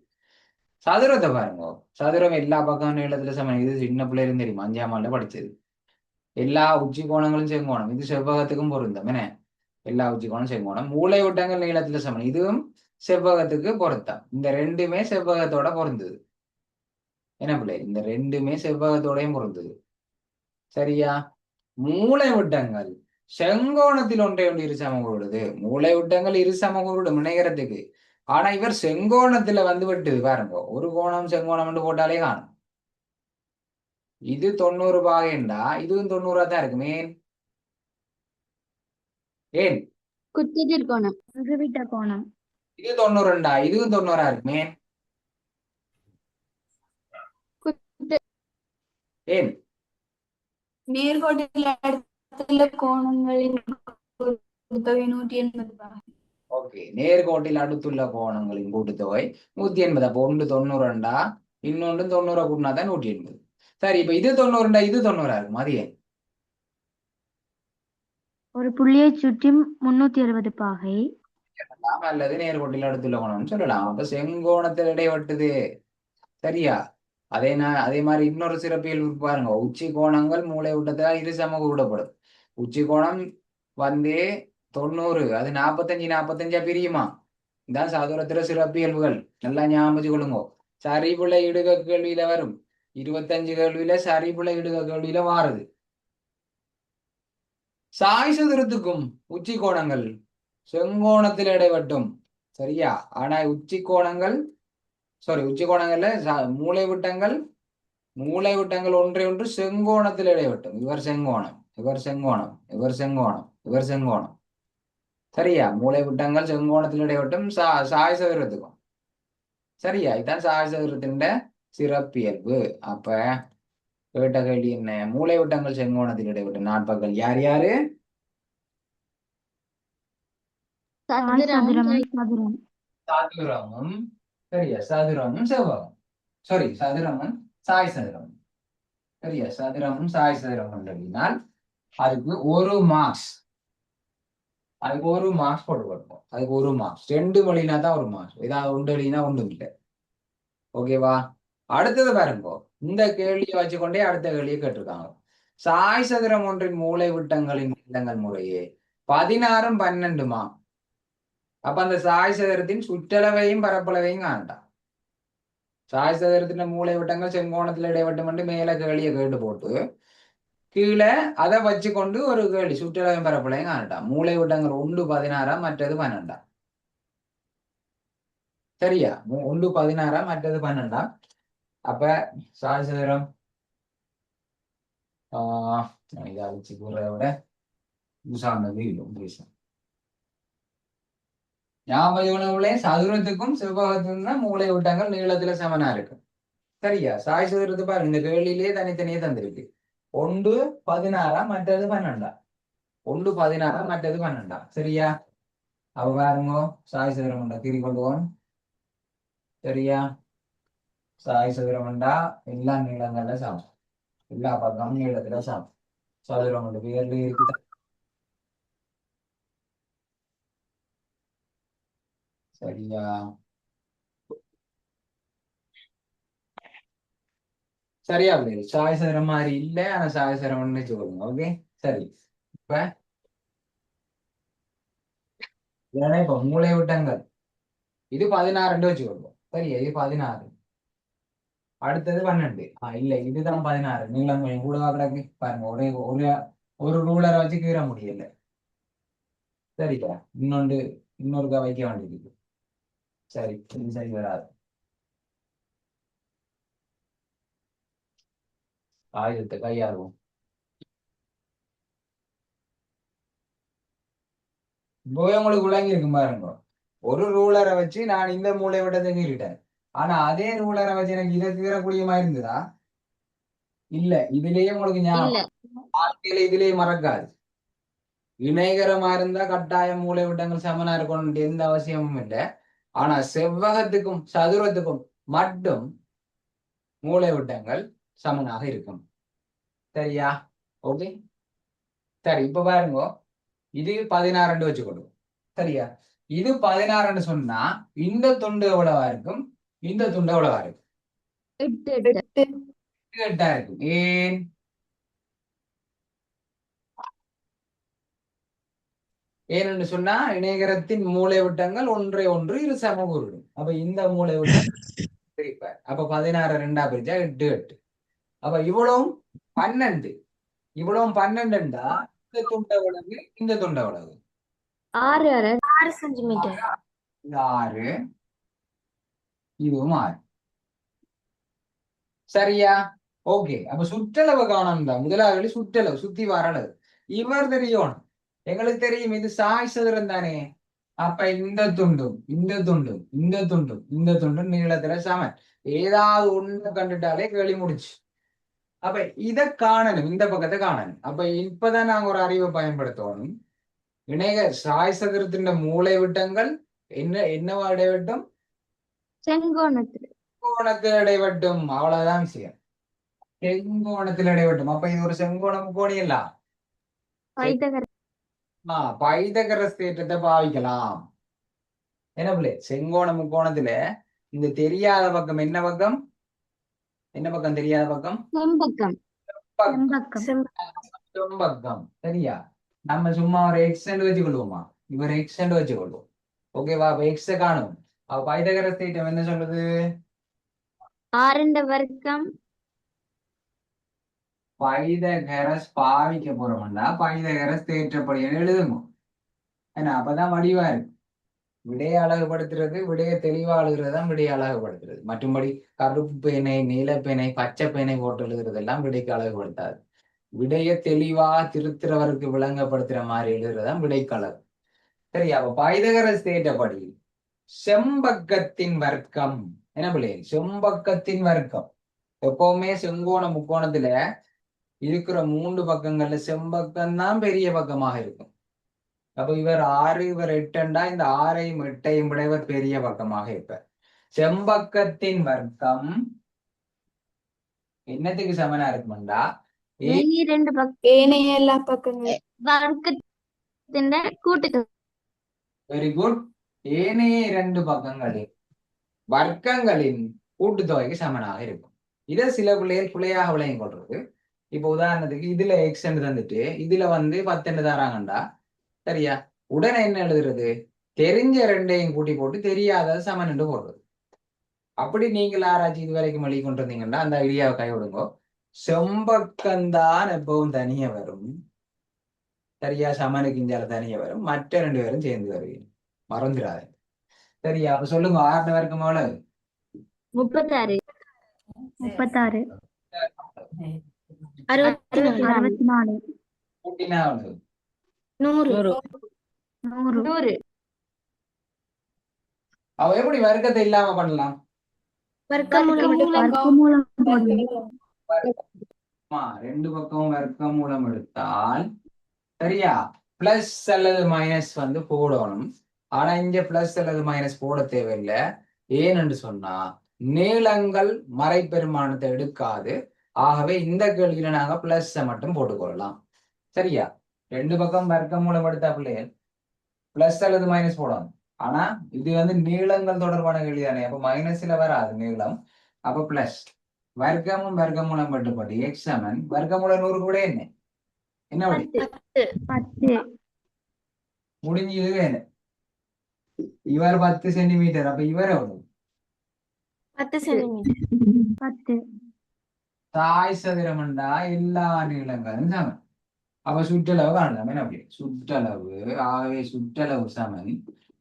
சதுரத்தை பாருங்க. சதுரம் எல்லா பக்கம் நீளத்துல சமம். இது சின்ன பிள்ளைகளும் தெரியும், 5ஆம் ஆண்டு படிச்சது. எல்லா உச்சி கோணங்களும் செங்கோணம். இது செவ்வகத்துக்கும் பொருந்தம். என்ன? எல்லா உச்சி கோணம் செங்கோணம். மூளை விட்டங்கள் நீளத்துல சமம். இதுவும் செவ்வகத்துக்கு பொருத்தம். இந்த ரெண்டுமே செவ்வகத்தோட பொருந்தது. என்ன பிள்ளை? இந்த ரெண்டுமே செவ்வகத்தோடையும் பொருந்தது. சரியா? மூளை விட்டங்கள் செங்கோணத்தில் ஒன்றை ஒன்று இரு சமகூடுது. மூளை விட்டங்கள் இரு சமகூடும் இணைகிறதுக்கு. ஆனா இவர் செங்கோணத்துல வந்து விட்டுது பாருங்க. ஒரு கோணம் செங்கோணம் போட்டாலே காணும். இது 90 பாகைண்டா இதுவும் 90 தான் இருக்குமே. ஏன்? குத்துதிர் கோணம். விட்ட கோணம். இது 90 இதுவும் 90 இருக்குமே. ஏன்? நேர்கோட்டில் அடுத்துள்ள கோணங்களின் கூட்டுத்தொகை 180. ஓகே, நேர்கோட்டில் அடுத்துள்ள கோணங்களின் கூட்டுத்தொகை 180. அப்போ ஒன்று 90 இன்னொன்று 90 கூட்டினா தான் 180. சரி, இப்ப இது 90 இது 90 இருக்கும். அது ஏன்? ஒரு புள்ளியை சுற்றி 360 பாகை. அல்லது நேர்கோட்டில் அடுத்துள்ள கோணம்னு சொல்லலாம். அப்ப செங்கோணத்தில் இடைவெட்டுது. சரியா? அதே மாதிரி இன்னொரு சிறப்பியல்பு பாருங்க. உச்சி கோணங்கள் மூளை விட்டத்தால் இரு சம கூடப்படும். உச்சி கோணம் வந்து 90, அது 45 பிரியுமா? இதான் சதுரத்திர சிறப்பியல்புகள். நல்லா ஞாபகம் கொள்ளுங்க. சரிபுள்ள இடுக கேள்வியில வரும். 25 கேள்வியில சரிபுள்ள இடுக கேள்வியில வாருது. சாய் சதுரத்துக்கும் உச்சி கோணங்கள் செங்கோணத்தில் இடைவட்டும். சரியா? ஆனா உச்சி கோணங்கள்ல மூளை விட்டங்கள் ஒன்றை ஒன்று செங்கோணத்தில் இடைவட்டும். இவர் செங்கோணம், இவர் செங்கோணம், இவர் செங்கோணம், இவர் செங்கோணம். சரியா? மூளை விட்டங்கள் செங்கோணத்தில் இடைவட்டும் சாய் சதுரத்துக்கும். சரியா? இதுதான் சாய் சதுரத்தின் சிறப்பியல்பு. அப்ப கேட்ட கேள்வி என்ன? மூளை விட்டங்கள் செங்கோணத்தில் இடைவட்டும் நாட்பகல் யார் யாரு? சதுரமும். சரியா? சதுரமும் செவ்வகம். சதுரமும் சாய் சதுரம். சரியா? சதுரமும் சாய் சதுரம் அப்படினால் அதுக்கு ஒரு மார்க்ஸ் போட்டு கொடுப்போம். அதுக்கு ஒரு மார்க்ஸ். 2 மொழினா தான் ஒரு மார்க்ஸ். ஏதாவது ஒன்று எழுதினா ஒன்றும் இல்லை. ஓகேவா? அடுத்தது பாருங்க. இந்த கேள்வியை வச்சுக்கொண்டே அடுத்த கேள்வியை கேட்டிருக்காங்க. சாய் சதுரம் ஒன்றின் மூளை விட்டங்களின் நீளங்கள் முறையே 16 12. அப்ப அந்த சாய் சதுரத்தின் சுற்றளவையும் பரப்பளவையும் காண்டாம். சாய் சதுரத்தின் மூளை விட்டங்கள் செங்கோணத்தில் இடைவட்டம் என்று மேல கேள்வியை கேட்டு போட்டு கீழே அதை வச்சு கொண்டு ஒரு கேள்வி சுற்றளவையும் பரப்பளவையும் காண்டாம். மூளை விட்டங்கள் 1 16 மற்றது 12. சரியா? 1 16 மற்றது 12. அப்ப சாய் சதுரம் இதை அழிச்சு கூறதை விட சார்ந்தது இல்லை. ஞாபகங்களே சதுரத்துக்கும் செவ்வகத்துக்கும் தான் மூளை விட்டங்கள் நீளத்துல சமனா இருக்கு. சரியா? சாய் சதுரத்து பாருங்க, இந்த கேள்வியிலேயே தனித்தனியே தந்திருக்கு. 1 16 மற்றது 12. 1 16 மற்றது 12. சரியா? அவ பாருங்க, சாய் சதுரம் உண்டா திரி கொள்வோம். சரியா? சாய் சதுரம் உண்டா எல்லா நீளங்கள்ல சமம், எல்லா பக்கமும் நீளத்துல சமம். சதுரம் உண்டு பேர்ல இருக்குது. சரியா? சரியா? சாய் சதுரம் மாதிரி இல்லை, ஆனா சாய் சதுரம்னு சொல்லுங்க. ஓகே, சரி. இப்ப இப்ப மூளை விட்டங்கள் இது 16 வச்சுக்கொள்வோம். சரியா? இது 16. அடுத்தது 12. இல்ல, இதுதான் 16. நீளம் கொஞ்சம் கூடவா கிடக்கு பாருங்க. ஒரு ரூலரை வச்சு கீற முடியல. சரிக்கா? இன்னொருக்கா வைக்க வேண்டியது. சரி, இது சரி வராது. ஆயுதத்தை கையாளுவோம். இப்போவே உங்களுக்கு விளங்கி இருக்கும் பாருங்க. ஒரு ரூலரை வச்சு நான் இந்த மூளை விட்டத்தை கீறிட்டேன். ஆனா அதே ரூலரை வச்சு எனக்கு இதை கீறக்கூடியமா இருந்ததா? இல்ல. இதுலயே உங்களுக்கு ஞாபகம் வாழ்க்கையில இதுலயே மறக்காது. இணைகரமா இருந்தா கட்டாயம் மூளை விட்டங்கள் சமனா இருக்கணும் எந்த அவசியமும் இல்லை. ஆனா செவ்வகத்துக்கும் சதுரத்துக்கும் மட்டும் மூளை விட்டங்கள் சமனாக இருக்கும். சரியா? ஓகே. சரி இப்ப பாருங்க, இது 16 வச்சுக்கொள்ளும். சரியா? இது 16 சொன்னா இந்த துண்டு எவ்வளவா இருக்கும், இந்த துண்டு எவ்வளவா இருக்கும்? 8 8 இது 8 இருக்கும். ஏன்? ஏன்னு சொன்னா இணைகரத்தின் மூலை விட்டங்கள் ஒன்றை ஒன்று இரு சமகூறுடும். அப்ப இந்த மூலை விட்டம் பிரிப்பார். அப்ப 16 2 பிரிச்சா 8 8. அப்ப இவ்வளவும் 12. இவ்வளவும் 12 இந்த துண்டை எவ்வளவு, இந்த துண்டை எவ்வளவு? 6 சென்டிமீட்டர். இது 6, இதுவும் 6. சரியா? ஓகே. அப்ப சுற்றளவு காணணும் தான். முதலாவது சுற்றளவு, சுத்தி வர அளவு. இவர் தெரியும், எங்களுக்கு தெரியும் இது சாய் சதுரம் தானே. அப்ப இந்த துண்டும் இந்த துண்டும் இந்த துண்டும் இந்த துண்டும் நீளத்துல சமன். ஏதாவது ஒண்ணு கண்டுட்டாலே கேள்வி முடிச்சு. அப்ப இத காணணும், இந்த பக்கத்தை காணணும். அப்ப இப்பதான் நாங்க ஒரு அறிவை பயன்படுத்தணும். இணைக சாய் சதுரத்தின் மூலை விட்டங்கள் என்னவா இடைவட்டம்? செங்கோணத்தில். செங்கோணத்தில் இடைவட்டும். அவ்வளவுதான் விஷயம். செங்கோணத்தில் இடைவட்டும். அப்ப இது ஒரு செங்கோண முக்கோணி இல்ல? பைதகரஸ் தேற்றத்தை பாவிக்கலாம். என்ன பிள்ளை? செங்கோண முக்கோணத்துல இந்த தெரியாத பக்கம் என்ன பக்கம்? என்ன பக்கம் தெரியாத பக்கம்? செம்பக்கம். சரியா? நம்ம சும்மா ஒரு எக்ஸ்டெண்ட் வச்சுக்கொள்வோமா? இவர் எக்ஸ்டெண்ட் வச்சுக்கொள்வோம். ஓகேவா? அப்ப எக்ஸ் காணும். அப்ப பைதகரஸ் தேற்றம் என்ன சொல்றது? 6 வர்க்கம். பைதகரஸ் பாவிக்க போறோம்னா பைதகரஸ் தேற்றப்படி எழுதுங்க. ஏன்னா அப்பதான் வடிவா இருக்கு. விடையை அழகுபடுத்துறது, விடையை தெளிவா எழுதுறது தான் விடையை அழகுபடுத்துறது. மற்றும்படி கருப்பு பேனை, நீலப்பேனை, பச்சை பேனை போட்டு எழுதுறதெல்லாம் விடைக்கு அழகுபடுத்தாது. விடைய தெளிவா திருத்துறவருக்கு விளங்கப்படுத்துற மாதிரி எழுதுறதுதான் விடைக்கு அழகு. சரி, அப்ப பைதகரஸ் தேற்றப்படி செம்பக்கத்தின் வர்க்கம் என்ன பிள்ளை? செம்பக்கத்தின் வர்க்கம். எப்பவுமே செங்கோண முக்கோணத்துல இருக்கிற 3 பக்கங்கள்ல செம்பக்கம் தான் பெரிய பக்கமாக இருக்கும். அப்ப இவர் 6 இவர் 8 இந்த 6ஐயும் 8ஐயும் விட இவர் பெரிய பக்கமாக இருப்பார். செம்பக்கத்தின் வர்க்கம் என்னத்துக்கு சமனா இருக்கும்டா? ஏனைய எல்லா பக்கங்களும் வர்க்கத்தின் கூட்டுக்கு. Very good. ஏனைய 2 பக்கங்களின் வர்க்கங்களின் கூட்டுத்தொகைக்கு சமனாக இருக்கும். இதை சில பிள்ளைகள் பிள்ளையாக விளையும் கொள்றது. இப்ப உதாரணத்துக்கு இதுல எக்ஸ் தந்துட்டு இதுல 10 தராங்கண்டா. சரியா? உடனே என்ன எழுதுறது? தெரிஞ்ச 2ஐயும் கூட்டி போட்டு தெரியாத சமன் என்று போடுறது. அப்படி நீங்கள் ஆராய்ச்சி இது வரைக்கும் எழுதி கொண்டு இருந்தீங்கன்னா அந்த ஐடியாவை கைவிடுங்க. செம்பக்கம்தான் எப்பவும் தனிய வரும். சரியா? சமனுக்கு இஞ்சால தனிய வரும். மற்ற 2 பேரும் சேர்ந்து வருவீங்க. மறந்துடாது. சரியா? அப்ப சொல்லுங்க, 6 வரைக்கும் எவ்வளவு? 36. 64. கூட்டினா எவ்வளவு? 100. அவ எப்படி வர்க்கத்தை இல்லாம பண்ணலாம்? வர்க்கமூலம் போடுங்க. 2 பக்கமும் வர்க்கமூலம் எடுத்தால் சரியா பிளஸ் அல்லது மைனஸ் போடணும். ஆனா இங்க பிளஸ் அல்லது மைனஸ் போட தேவையில்லை. ஏன்னு சொன்னா நீளங்கள் மறைப்பெருமானத்தை எடுக்காது. ஆகவே இந்த கேள்வியில நாங்க பிளஸ் மட்டும் போட்டுக்கொள்ளலாம். சரியா? 2 பக்கம் வர்க்கமூலம் எடுத்தா பிள்ளைகள் பிளஸ் அல்லது மைனஸ் போடணும். ஆனா இது நீளங்கள் தொடர்பான கேள்வி தானே. அப்ப மைனஸ்ல வராது நீளம். அப்ப பிளஸ் வர்க்கமும் வர்க்கமூலம் பட்டுப்படி எக்ஸ் சமன் வர்க்கமூலம் 100 கூட என்ன வழி 10. முடிஞ்சது. இவர் 10 சென்டிமீட்டர். அப்ப இவர் எவ்வளவு? 10 சென்டிமீட்டர். 10. தாய் சதுரம்டா எல்லா நீளங்களும் சமன். அப்ப சுற்றளவு காணலாம். என்ன அப்படி சுற்றளவு? ஆகவே சுற்றளவு சமன்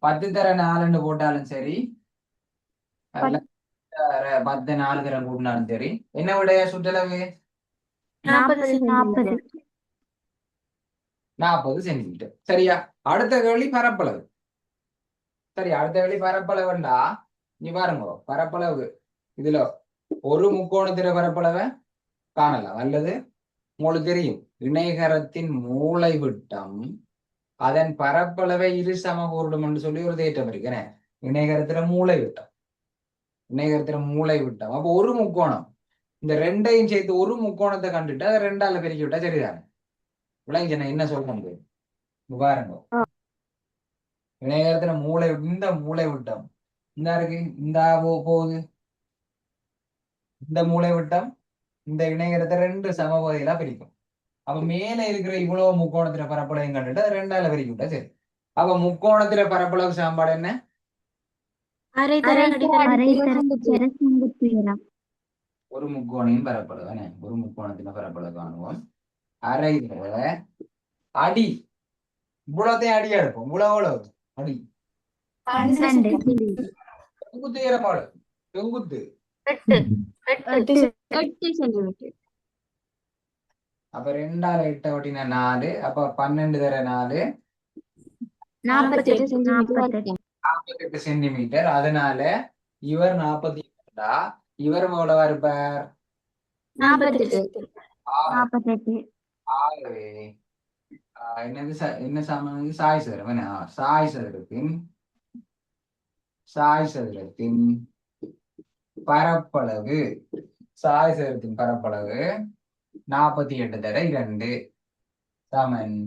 10 தர 4 போட்டாலும் சரி, 10 4 தரம் கூட்டினாலும் சரி. என்ன விடைய சுற்றளவு? 40 சென்டிமீட்டர். சரியா? அடுத்த கேள்வி பரப்பளவு. சரி, அடுத்த கேள்வி பரப்பளவுண்டா நீ பாருங்க. பரப்பளவு இதுல ஒரு முக்கோணத்தில பரப்பளவை காணலாம். அல்லது உங்களுக்கு தெரியும் இணைகரத்தின் மூலை விட்டம் அதன் பரப்பளவை இரு சமகூறுடும் என்று சொல்லி ஒரு தேற்றம் இருக்கிறேன். இணைகரத்தில மூலை விட்டம். இணைகரத்தில மூலை விட்டம். அப்போ ஒரு முக்கோணம் இந்த 2ஐயும் சேர்த்து ஒரு முக்கோணத்தை கண்டுட்டு அதை 2ஆல பெருக்கி விட்டா சரிதானே. விளங்கிச்சு நான் என்ன சொல்றேன் இங்க பாருங்க. இணையத்துல மூளை இந்த மூளை விட்டம் இந்த இருக்கு இந்த போகுது. இந்த மூளை விட்டம் இந்த இணையத்தை 2 சமபகுதிகளா பிரிக்கும். அப்ப மேல இருக்கிற இவ்வளவு முக்கோணத்துல பரப்பளவையும் கண்டுட்டு அது 2ஆல பிரிக்க விட்டா சரி. அப்ப முக்கோணத்துல பரப்பளவு சமன்பாடு என்ன? அரை தர ஒரு முக்கோணையும் பரப்பளவு என்ன? ஒரு முக்கோணத்தின பரப்பளவு காணுவோம். அரை தர அடி இவ்வளோத்தையும் அடியா இருக்கும். இவ்வளவு அடி செங்குத்து ஏறப்பாடு செங்குத்து. 8 சென்டிமீட்டர். அப்ப 2ஆல 8 ஓட்டினா 4. அப்ப 12 தர 4 48 சென்டிமீட்டர். அதனால இவர் 48 இவர் எவ்வளவா இருப்பார்? 48. ஆகவே என்னது என்ன சமம்? சாய் சதுரம் என்ன? சாய் சதுரத்தின் பரப்பளவு சாய் சதுரத்தின் பரப்பளவு 48 தர 2 சமன்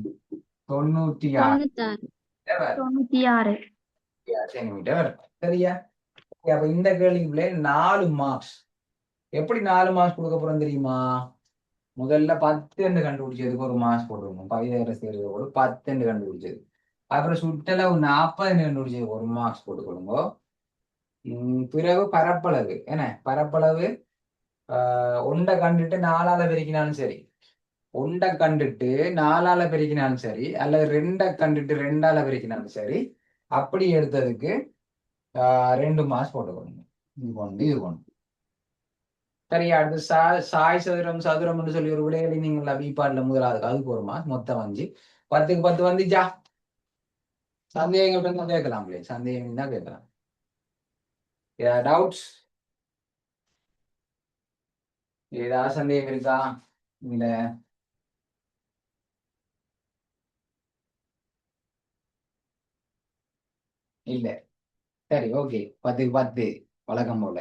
96 சென்டிமீட்டர் வரும். சரியா? அப்ப இந்த கேள்விக்குள்ளே 4 மார்க்ஸ். எப்படி 4 மார்க்ஸ் கொடுக்க போறோம் தெரியுமா? முதல்ல 10 என்று கண்டுபிடிச்சதுக்கு ஒரு மார்க்ஸ் போட்டுருவோம். பகுதியர சேர்வு 10 என்று கண்டுபிடிச்சது. அப்புறம் சுற்றளவு 40 என்று கண்டுபிடிச்சதுக்கு ஒரு மார்க்ஸ் போட்டு கொடுங்க. பிறகு பரப்பளவு என்ன? பரப்பளவு ஒன்றை கண்டுட்டு 4ஆல பெருக்கினாலும் சரி, ஒன்றை கண்டுட்டு 4ஆல பெருக்கினாலும் சரி, அல்லது 2 கண்டுட்டு 2ஆல பெருக்கினாலும் சரி, அப்படி எடுத்ததுக்கு 2 மார்க்ஸ் போட்டுக்கொடுங்க. இது கொண்டு சரியா? அடுத்து சாய் சதுரம் சதுரம்னு சொல்லி ஒரு விடையில நீங்களா வீப்பாடுல முதலாவது அதுக்கு ஒரு மார்க், மொத்தம் 5. 10க்கு 10 வந்துச்சா? சந்தேகங்கள் தான் கேட்கலாம். சந்தேகம் தான் கேட்கலாம். டவுட்ஸ்? ஏதாவது சந்தேகம் இருக்கா? இல்ல இல்ல சரி, ஓகே. 10க்கு 10 வழக்கம் போல.